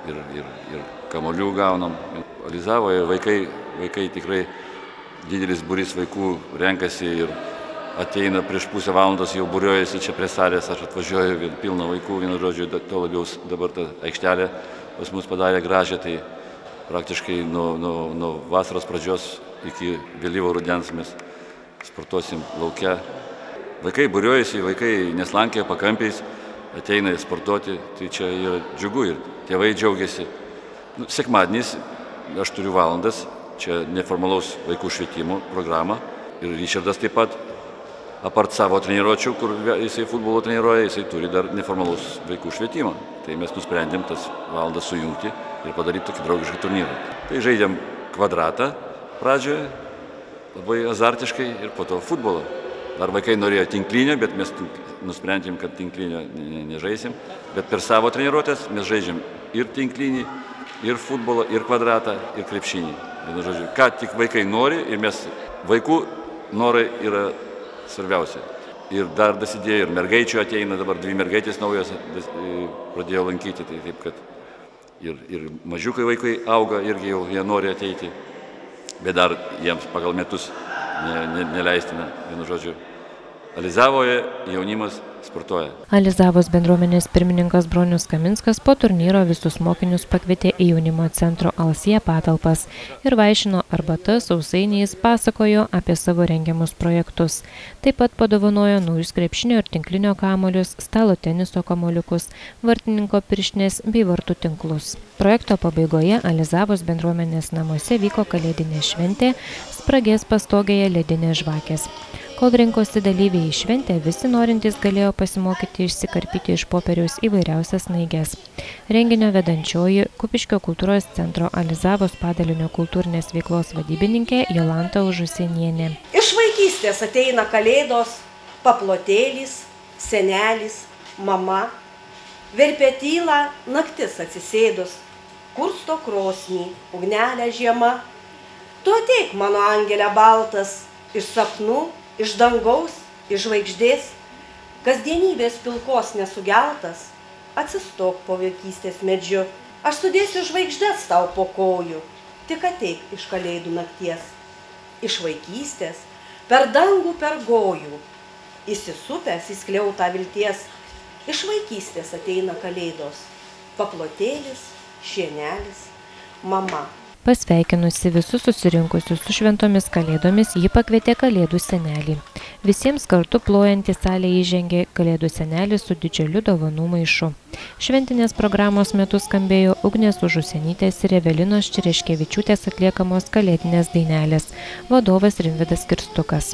ir kamolių gaunam. Alizavoje vaikai tikrai didelis būrys vaikų renkasi ir ateina prieš pusę valandos, jau būriuojasi čia prie salės, aš atvažiuoju, pilna vaikų, vienu žodžiu, to labiau dabar ta aikštelė pas mus padarė gražią, tai praktiškai nuo vasaros pradžios iki vėlyvo rudens mes sportuosim lauke. Vaikai būriuojasi, vaikai neslankė pakampiais, ateina sportuoti, tai čia yra džiugu ir tėvai džiaugiasi. Sekmadieniais aš turiu valandas, čia neformalaus vaikų švietimo programą ir Ričardas taip pat, apart savo treniruočių, kur jisai futbolo treniruoja, jisai turi dar neformalaus vaikų švietimą. Tai mes nusprendėm tas valandas sujungti ir padaryti tokį draugišką turnyrą. Tai žaidėm kvadratą pradžioje, labai azartiškai ir po to futbolą. Dar vaikai norėjo tinklinio, bet mes nusprendėm, kad tinklinio nežaisim. Bet per savo treniruotės mes žaidžiam ir tinklinį, ir futbolą, ir kvadratą, ir krepšinį. Vienu žodžiu, ką tik vaikai nori ir mes, vaikų norai yra svarbiausia. Ir dar dasidėjo, ir mergaičių ateina, dabar 2 mergaitės naujos pradėjo lankyti, tai taip, kad ir mažiukai vaikai auga, irgi jau jie nori ateiti. Bet dar jiems pagal metus neleistina, vienu žodžiu. Alizavoje jaunimas sportuoja. Alizavos bendruomenės pirmininkas Bronius Kaminskas po turnyro visus mokinius pakvietė į jaunimo centro Alsie patalpas ir vaišino arbata, sausainiais, pasakojo apie savo rengiamus projektus. Taip pat padovanojo naujus krepšinio ir tinklinio kamuolius, stalo teniso kamuoliukus, vartininko pirštinės bei vartų tinklus. Projekto pabaigoje Alizavos bendruomenės namuose vyko kalėdinė šventė, spragės pastogėje ledinės žvakės. Kol rinkosi dalyviai į šventę, visi norintys galėjo pasimokyti išsikarpyti iš popieriaus įvairiausias snaiges. Renginio vedančioji Kupiškio kultūros centro Alizavos padalinio kultūrinės veiklos vadybininkė Jolanta Užusienienė. Iš vaikystės ateina kalėdos, paplotėlis, senelis, mama, verpia naktis atsisėdus, kursto krosnį, ugnelę žiema. Tu ateik, mano angelė baltas, iš sapnų, iš dangaus, iš žvaigždės, kasdienybės pilkos nesugeltas, atsistok po vaikystės medžiu, aš sudėsiu žvaigždės tau po kojų, tik ateik iš kalėdų nakties. Iš vaikystės, per dangų, per gojų, įsisupęs į skliautą vilties, iš vaikystės ateina kalėdos, paplotėlis, šienelis, mama. Pasveikinusi visus susirinkusius su šventomis kalėdomis, ji pakvietė kalėdų senelį. Visiems kartu plojant į salę įžengė kalėdų senelis su didžiuliu dovanų maišu. Šventinės programos metu skambėjo Ugnės Užusienytės ir Evelinos Čireškevičiūtės atliekamos kalėdinės dainelės. Vadovas Rimvydas Kirstukas.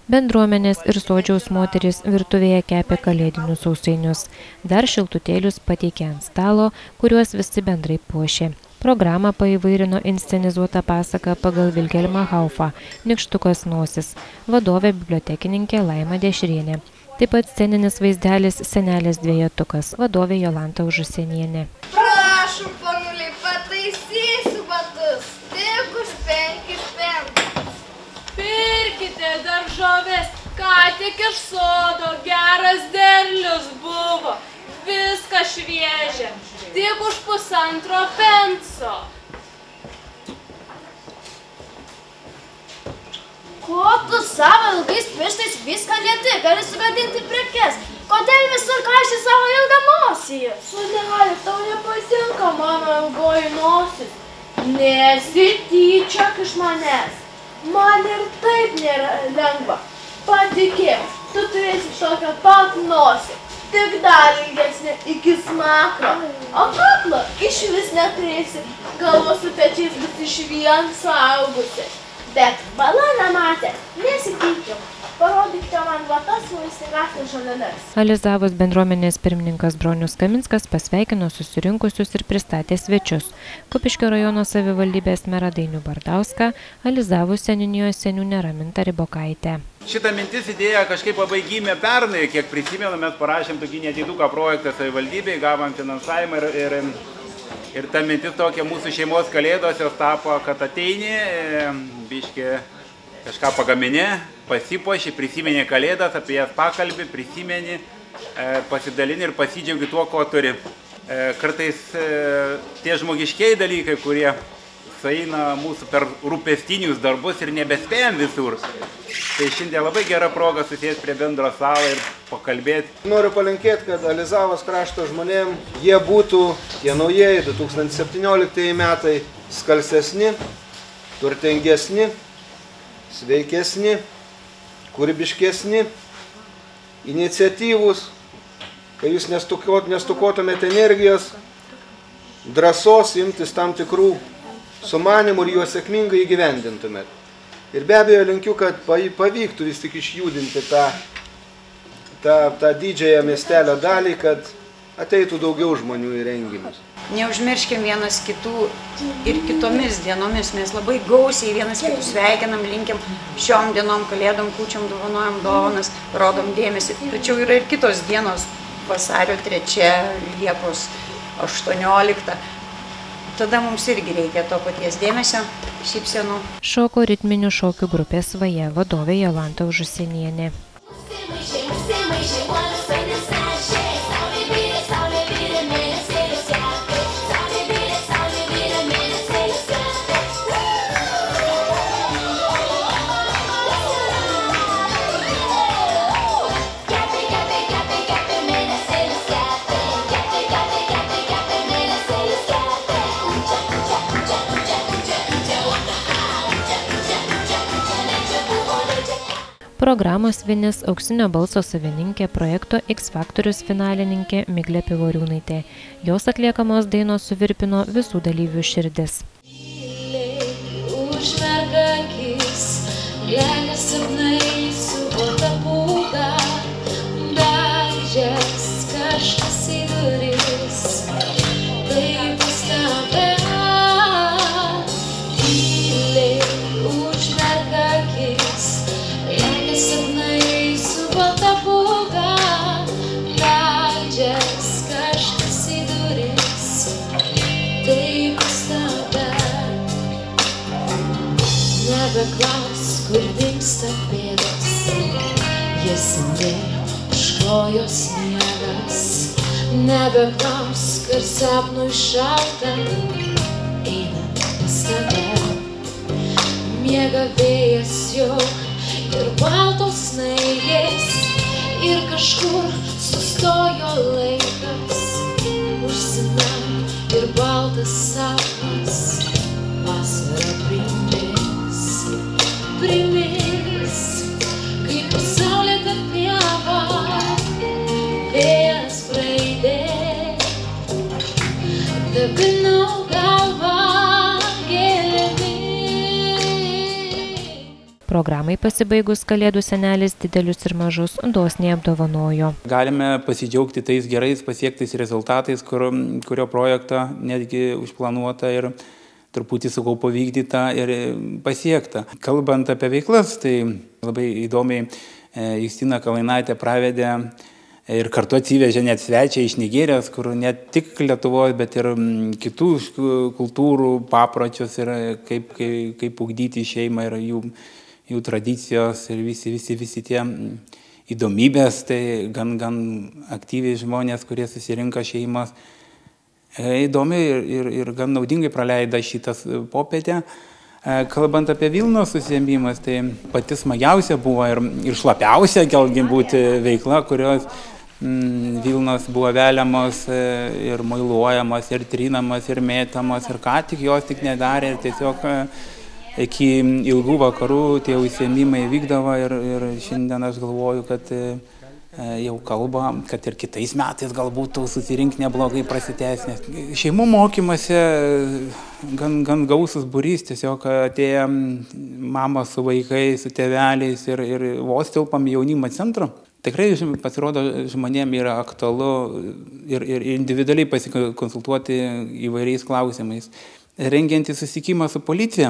Bendruomenės ir sodžiaus moterys virtuvėje kepė kalėdinius sausainius. Dar šiltutėlius pateikė ant stalo, kuriuos visi bendrai puošė. Programą paįvairino inscenizuota pasaka pagal Vilhelmą Haufą Nykštukas nosis, vadovė bibliotekininkė Laima Dešrienė. Taip pat sceninis vaizdelis Senelės dvejetukas, vadovė Jolanta Užusienienė. Prašom, panuliai, pataisysiu batus, tik už 5 centus. Pirkite daržovės, ką tik iš sodo, geras derlius buvo, viskas šviežia, tik už 1,5 penso. Ko tu savo ilgais pirštais viską lieti, gali sugadinti prekes? Kodėl visur kaiši savo ilgą nosį? Sūneli, tau nepatinka mano ilgoji nosis. Nesityčiok iš manęs. Man ir taip nėra lengva. Patikėk, tu turėsi tokią pat nosį, tik dar ilgesnė iki smakro. O kaklo iš vis neturėsi, galvos su pečiais bus iš vien suaugusi. Bet bala nematė, nesitykim. Parodykite man vatas vaisingasnės žoleles. Alizavos bendruomenės pirmininkas Bronius Kaminskas pasveikino susirinkusius ir pristatė svečius. Kupiškio rajono savivaldybės merą Dainių Bardauską, Alizavos seniūnijos seniūnę Ramintą Ribokaitę. Šitą mintis idėją kažkaip labai gimė pernai, kiek prisimenu, mes parašėm tokį nediduką projektą savivaldybėj, gavom finansavimą ir ta mintis tokia mūsų šeimos kalėdos jos tapo, kad ateini, biški kažką pagaminė, pasipuoši, prisimeni kalėdas, apie jas pakalbi, prisimeni, pasidalini ir pasidžiaugi tuo, ko turi. Kartais tie žmogiškiai dalykai, kurie sueina mūsų per rūpestinius darbus ir nebespėjam visur. Tai šiandien labai gera proga susėsti prie bendro stalo ir pakalbėti. Noriu palinkėti, kad Alizavos krašto žmonėm jie būtų tie naujieji 2017 metai skalsesni, turtingesni, sveikesni, kūrybiškesni, iniciatyvūs, kai jūs nestukotumėte energijos, drąsos imtis tam tikrų sumanimų ir juos sėkmingai įgyvendintumėte. Ir be abejo linkiu, kad pavyktų vis tik išjudinti tą didžiąją miestelio dalį, kad ateitų daugiau žmonių į renginius. neužmirškim vienas kitų ir kitomis dienomis. Mes labai gausiai vienas kitus sveikinam, linkim šiom dienom, kalėdom, kūčiom, dovanojam dovanas, rodom dėmesį. Tačiau yra ir kitos dienos, vasario 3, Liepos 18. Tada mums irgi reikia to paties dėmesio, šypsenų. Šoko ritminių šokių grupės Svaja vadovė Jolanta Užusinienė. Programos vinis auksinio balso savininkė, projekto X Faktorius finalininkė Miglė Pivoriūnaitė. Jos atliekamos dainos suvirpino visų dalyvių širdis. Užmerk akis, lega sapnai subota pūga, beldžias kažkas į duris, tai bus tave. Tyliai užmerk akis, sapnai su balta pūga, beldžias kažkas į duris, tai bus tave. Nebeklaus, kur dingsta pėdos, jis sendėjo už kojos sniegas. Nebeklaus, kad sapnui šalta, einant pas tave. Miega vėjas jau ir baltos snaigės, ir kažkur sustojo laikas. Užsimerk ir baltas sapnas vasarą primis, primis, kaip saulėta pieva, vėjas braidė, dabinau galvą gėlėmis. Programai pasibaigus Kalėdų senelis didelius ir mažus dosniai apdovanojo. Galime pasidžiaugti tais gerais pasiektais rezultatais, kurio projektą netgi užplanuota ir truputį sakau pavykdyta ir pasiekta. Kalbant apie veiklas, tai labai įdomiai Justina Kalainaitė pravedė ir kartu atsivežė net svečią iš Nigerijos, kur ne tik Lietuvos, bet ir kitų kultūrų papročius ir kaip ugdyti šeimą ir jų tradicijos ir visi tie įdomybės, tai gan aktyviai žmonės, kurie susirinka šeimas. Įdomi ir gan naudingai praleido šitas popietę. Kalbant apie Vilnos susijėmimas, tai pati smagiausia buvo ir šlapiausia galbūt veikla, kurios Vilnos buvo veliamos ir muiluojamos, ir trinamas, ir mėtamos, ir ką tik jos tik nedarė, ir tiesiog iki ilgų vakarų tie užsiėmimai vykdavo ir šiandien aš galvoju, kad jau kalba, kad ir kitais metais galbūt susirinkti neblogai prasitęs, nes šeimų mokymasi gan gausus būrys, tiesiog atėjo mama su vaikais, su tėveliais ir vos tilpam jaunimo centro. Tikrai pasirodo žmonėm yra aktualu ir individualiai pasikonsultuoti įvairiais klausimais. Rengiantį susitikimą su policija,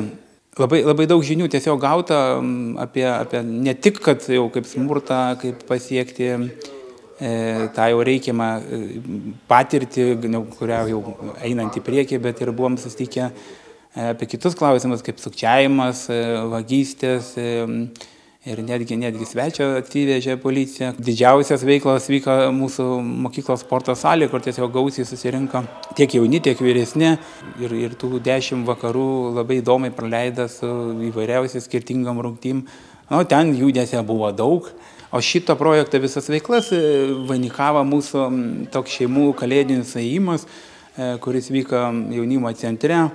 labai daug žinių tiesiog gauta apie ne tik, kad jau kaip smurtą, kaip pasiekti tą jau reikiamą patirtį, kurią jau einant į priekį, bet ir buvom susitikę apie kitus klausimus, kaip sukčiavimas, vagystės ir netgi svečio atsivežė policija. Didžiausias veiklos vyko mūsų mokyklos sporto salė, kur tiesiog gausiai susirinko tiek jauni, tiek vyresni ir tų 10 vakarų labai įdomiai praleido su įvairiausiais skirtingom rungtym. Ten judesio buvo daug, o šito projekto visas veiklas vainikavo mūsų toks šeimų kalėdinis ėjimas, kuris vyko jaunimo centre,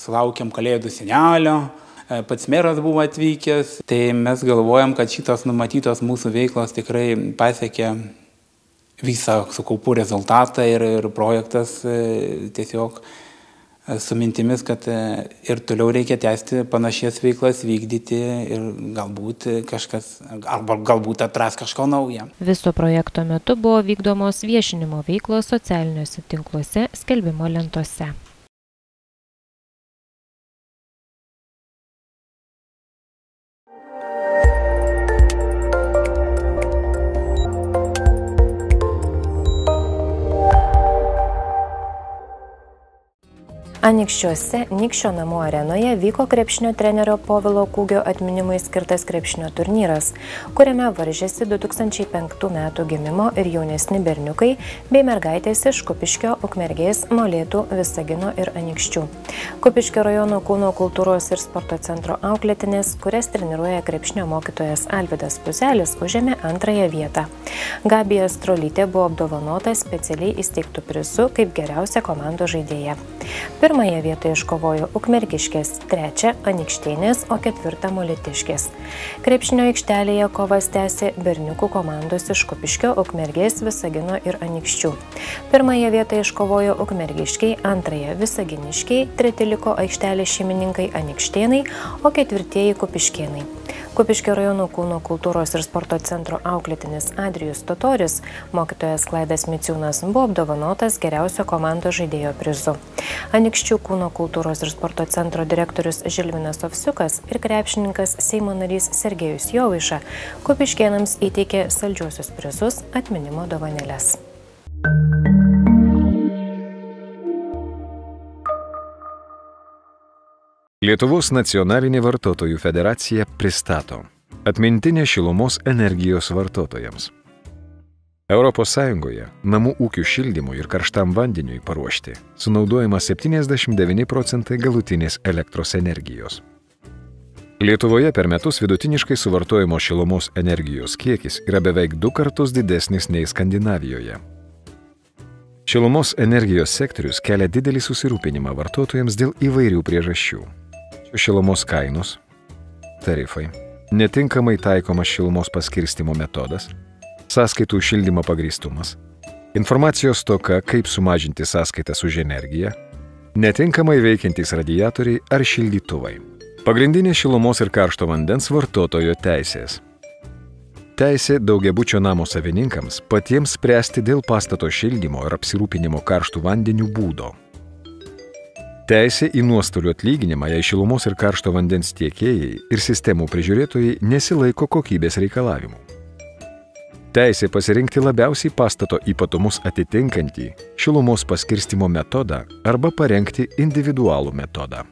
sulaukėm Kalėdų senelio. Pats meras buvo atvykęs, tai mes galvojam, kad šitos numatytos mūsų veiklos tikrai pasiekė visą sukaupų rezultatą ir projektas tiesiog su mintimis, kad ir toliau reikia tęsti panašias veiklas, vykdyti ir galbūt kažkas, arba galbūt atras kažko naujo. Viso projekto metu buvo vykdomos viešinimo veiklos socialiniuose tinkluose, skelbimo lentose. Anykščiuose Nykščio namų arenoje vyko krepšinio trenerio Povilo Kūgio atminimui skirtas krepšinio turnyras, kuriame varžėsi 2005 metų gimimo ir jaunesni berniukai bei mergaitės iš Kupiškio, Ukmergės, Molėtų, Visagino ir Anykščių. Kupiškio rajono kūno kultūros ir sporto centro auklėtinės, kurias treniruoja krepšinio mokytojas Alvydas Puzelis, užėmė 2. vietą. Gabija Strolytė buvo apdovanota specialiai įsteigtų prizu kaip geriausia komandos žaidėja. 1. vietą iškovojo Ukmergiškės, 3. Anykštėnės, o 4. Molėtiškės. Krepšinio aikštelėje kovas tęsė berniukų komandos iš Kupiškio, Ukmergės, Visagino ir Anykščių. 1. vietą iškovojo Ukmergiškiai, 2. Visaginiškiai, 3. liko aikštelės šeimininkai Anykštėnai, o 4. Kupiškėnai. Kupiškio rajono kūno kultūros ir sporto centro auklėtinis Adrijus Totorius, mokytojas Klaidas Miciūnas buvo apdovanotas geriausio komandos žaidėjo prizu. Anykščių kūno kultūros ir sporto centro direktorius Žilvinas Ovsiukas ir krepšininkas Seimo narys Sergejus Jovaiša kupiškėnams įteikė saldžiuosius prizus, atminimo dovanėles. Lietuvos nacionalinė vartotojų federacija pristato atmintinę šilumos energijos vartotojams. Europos Sąjungoje namų ūkių šildymui ir karštam vandeniui paruošti sunaudojama 79% galutinės elektros energijos. Lietuvoje per metus vidutiniškai suvartojimo šilumos energijos kiekis yra beveik 2 kartus didesnis nei Skandinavijoje. Šilumos energijos sektorius kelia didelį susirūpinimą vartotojams dėl įvairių priežasčių. Šilumos kainos, tarifai, netinkamai taikomas šilumos paskirstymo metodas, sąskaitų šildymo pagrįstumas, informacijos stoka, kaip sumažinti sąskaitas už energiją, netinkamai veikiantys radiatoriai ar šildytuvai. Pagrindinė šilumos ir karšto vandens vartotojo teisės. Teisė daugiabučio namo savininkams patiems spręsti dėl pastato šildymo ir apsirūpinimo karštų vandenių būdo. Teisė į nuostolių atlyginimą, jei šilumos ir karšto vandens tiekėjai ir sistemų prižiūrėtojai nesilaiko kokybės reikalavimų. Teisė pasirinkti labiausiai pastato ypatumus atitinkantį šilumos paskirstymo metodą arba parengti individualų metodą.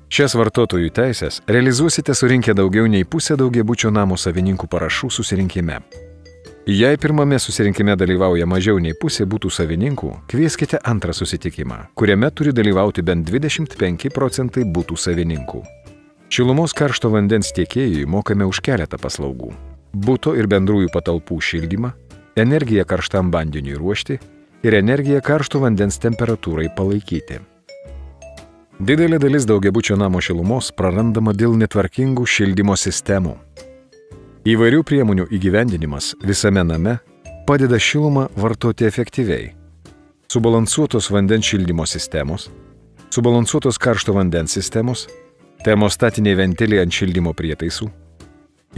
Šias vartotojų teisės realizuosite surinkę daugiau nei pusę daugiabučio namo savininkų parašų susirinkime. Jei pirmame susirinkime dalyvauja mažiau nei pusė butų savininkų, kvieskite antrą susitikimą, kuriame turi dalyvauti bent 25% butų savininkų. Šilumos karšto vandens tiekėjui mokame už keletą paslaugų: buto ir bendrųjų patalpų šildymą, energiją karštam vandeniui ruošti ir energiją karšto vandens temperatūrai palaikyti. Didelė dalis daugiabučio namo šilumos prarandama dėl netvarkingų šildymo sistemų. Įvairių priemonių įgyvendinimas visame name padeda šilumą vartoti efektyviai. Subalansuotos vandens šildymo sistemos, subalansuotos karšto vandens sistemos, termostatiniai ventiliai ant šildymo prietaisų,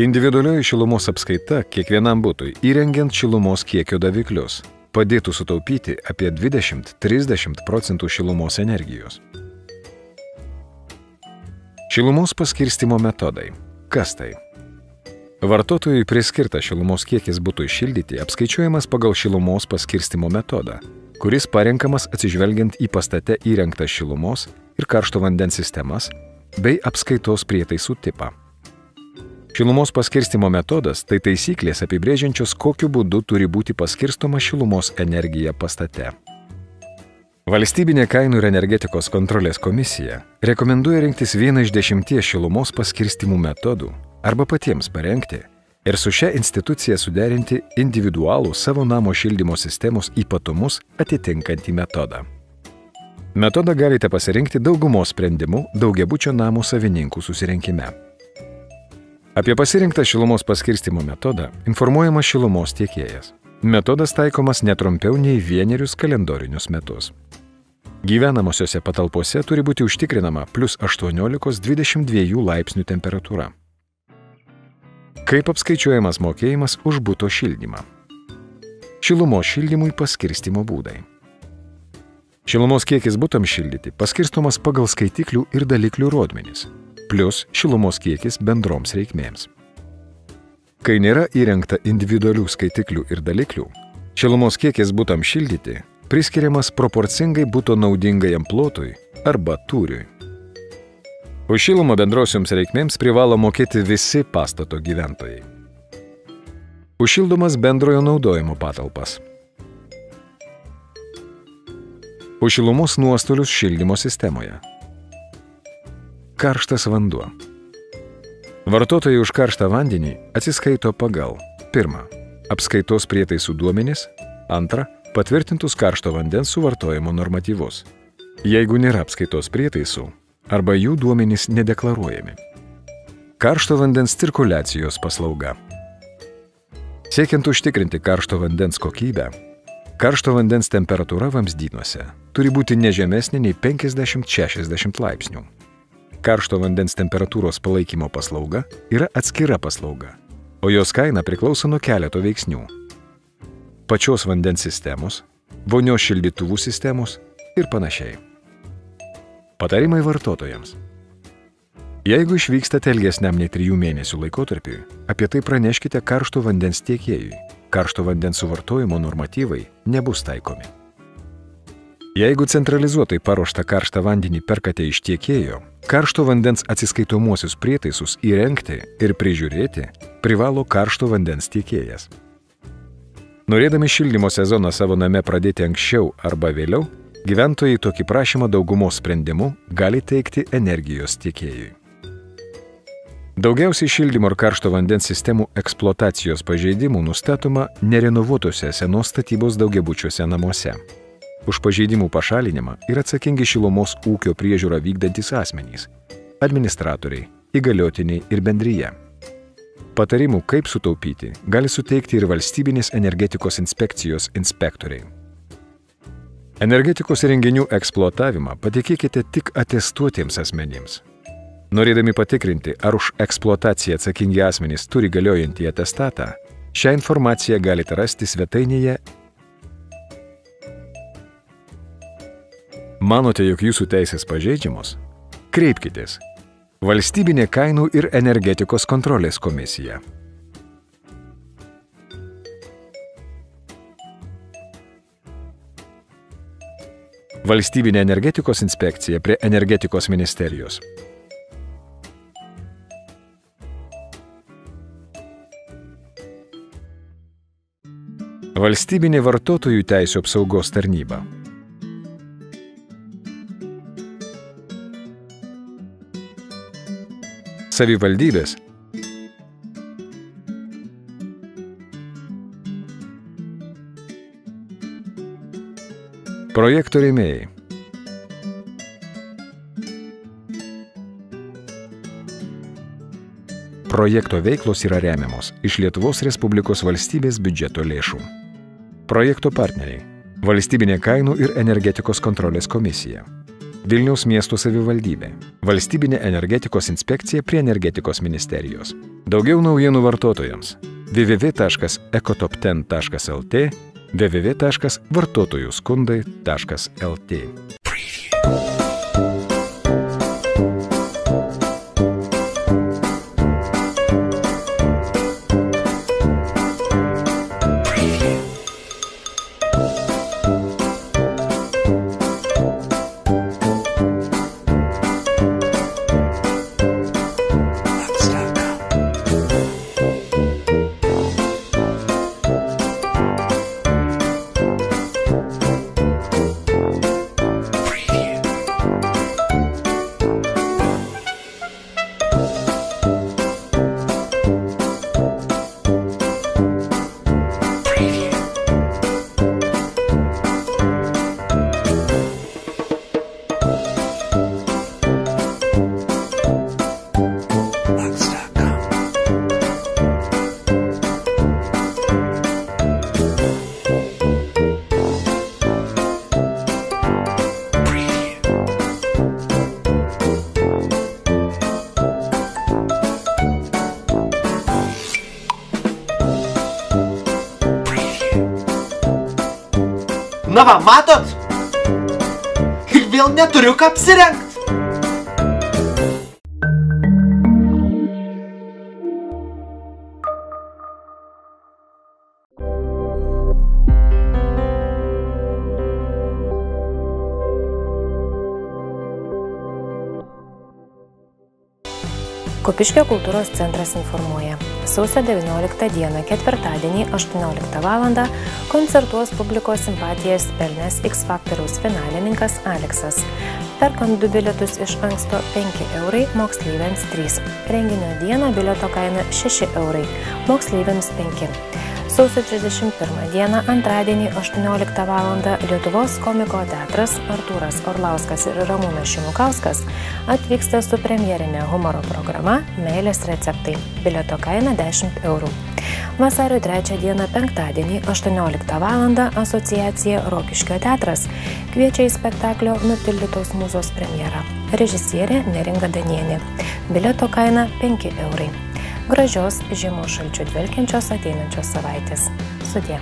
individualioji šilumos apskaita kiekvienam butui įrengiant šilumos kiekio daviklius padėtų sutaupyti apie 20–30% šilumos energijos. Šilumos paskirstymo metodai. Kas tai? Vartotojui priskirtas šilumos kiekis butui šildyti apskaičiuojamas pagal šilumos paskirstymo metodą, kuris parenkamas atsižvelgiant į pastate įrengtas šilumos ir karšto vandens sistemas bei apskaitos prietaisų tipą. Šilumos paskirstymo metodas tai taisyklės apibrėžiančios, kokiu būdu turi būti paskirstoma šilumos energija pastate. Valstybinė kainų ir energetikos kontrolės komisija rekomenduoja rinktis vieną iš 10 šilumos paskirstymų metodų arba patiems parengti ir su šia institucija suderinti individualų savo namo šildymo sistemos ypatumus atitinkantį metodą. Metodą galite pasirinkti daugumos sprendimų daugiabučio namo savininkų susirinkime. Apie pasirinktą šilumos paskirstymo metodą informuojamas šilumos tiekėjas. Metodas taikomas netrumpiau nei 1 kalendorinius metus. Gyvenamosiose patalpose turi būti užtikrinama + 18–22 laipsnių temperatūra. Kaip apskaičiuojamas mokėjimas už buto šildymą? Šilumos šildymui paskirstymo būdai. Šilumos kiekis butams šildyti paskirstomas pagal skaitiklių ir daliklių rodmenis, + šilumos kiekis bendroms reikmėms. Kai nėra įrengta individualių skaitiklių ir daliklių, šilumos kiekis butams šildyti priskiriamas proporcingai buto naudingajam plotui arba tūriui. Už šilumą bendrosioms reikmėms privalo mokėti visi pastato gyventojai. Užšildomas bendrojo naudojimo patalpas. Už šilumos nuostolius šildymo sistemoje. Karštas vanduo. Vartotojai už karštą vandenį atsiskaito pagal 1. Apskaitos prietaisų duomenis, 2. Patvirtintus karšto vandens suvartojimo normatyvus. Jeigu nėra apskaitos prietaisų arba jų duomenys nedeklaruojami. Karšto vandens cirkuliacijos paslauga. Siekiant užtikrinti karšto vandens kokybę, karšto vandens temperatūra vamzdynuose turi būti ne žemesnė nei 50–60 laipsnių. Karšto vandens temperatūros palaikymo paslauga yra atskira paslauga, o jos kaina priklauso nuo keleto veiksnių. Pačios vandens sistemos, vonios šildytuvų sistemos ir panašiai. Patarimai vartotojams. Jeigu išvykstate ilgesniam nei 3 mėnesių laikotarpiui, apie tai praneškite karšto vandens tiekėjui. Karšto vandens suvartojimo normatyvai nebus taikomi. Jeigu centralizuotai paruoštą karštą vandenį perkate iš tiekėjo, karšto vandens atsiskaitomuosius prietaisus įrengti ir prižiūrėti privalo karšto vandens tiekėjas. Norėdami šildymo sezoną savo name pradėti anksčiau arba vėliau, gyventojai tokį prašymą daugumos sprendimu gali teikti energijos tiekėjui. Daugiausiai šildymo ir karšto vandens sistemų eksploatacijos pažeidimų nustatoma nerenovuotose senos statybos daugiabučiuose namuose. Už pažeidimų pašalinimą yra atsakingi šilumos ūkio priežiūrą vykdantys asmenys, administratoriai, įgaliotiniai ir bendryje. Patarimų, kaip sutaupyti, gali suteikti ir valstybinės energetikos inspekcijos inspektoriai. Energetikos įrenginių eksploatavimą patikėkite tik atestuotiems asmenims. Norėdami patikrinti, ar už eksploataciją atsakingi asmenys turi galiojantį atestatą, šią informaciją galite rasti svetainėje. Manote, jog jūsų teisės pažeidžiamos? Kreipkitės. Valstybinė kainų ir energetikos kontrolės komisija. Valstybinė energetikos inspekcija prie energetikos ministerijos. Valstybinė vartotojų teisių apsaugos tarnyba. Savivaldybės. Projekto rėmėjai. Projekto veiklos yra remiamos iš Lietuvos Respublikos valstybės biudžeto lėšų. Projekto partneriai. Valstybinė kainų ir energetikos kontrolės komisija. Vilniaus miesto savivaldybė. Valstybinė energetikos inspekcija prie energetikos ministerijos. Daugiau naujienų vartotojams. www.ekotop10.lt, www.vartotojųskundai.lt. Na va, matot? Ir vėl neturiu ką apsirengt. Kupiškio kultūros centras informuoja. Sausio 19 dieną, ketvirtadienį, 18 val. Koncertuos publikos simpatijas pelnęs X Faktoriaus finalininkas Aleksas. Perkant 2 bilietus iš anksto 5 eurai, moksleiviams 3. Renginio dieną bilieto kaina 6 eurai, moksleiviams 5. Sausio 31 dieną, antradienį, 18 val. Lietuvos komiko teatras Artūras Orlauskas ir Ramūnas Šimukauskas atvyksta su premjerinė humoro programa Meilės receptai. Bilieto kaina 10 eurų. Vasario 3 dieną, penktadienį, 18 val. Asociacija Rokiškio teatras kviečia į spektaklio Nutildytos mūzos premjerą. Režisierė Neringa Danienė. Bilieto kaina 5 eurai. Gražios žiemos šalčių dvelkiančios ateinančios savaitės. Sudie.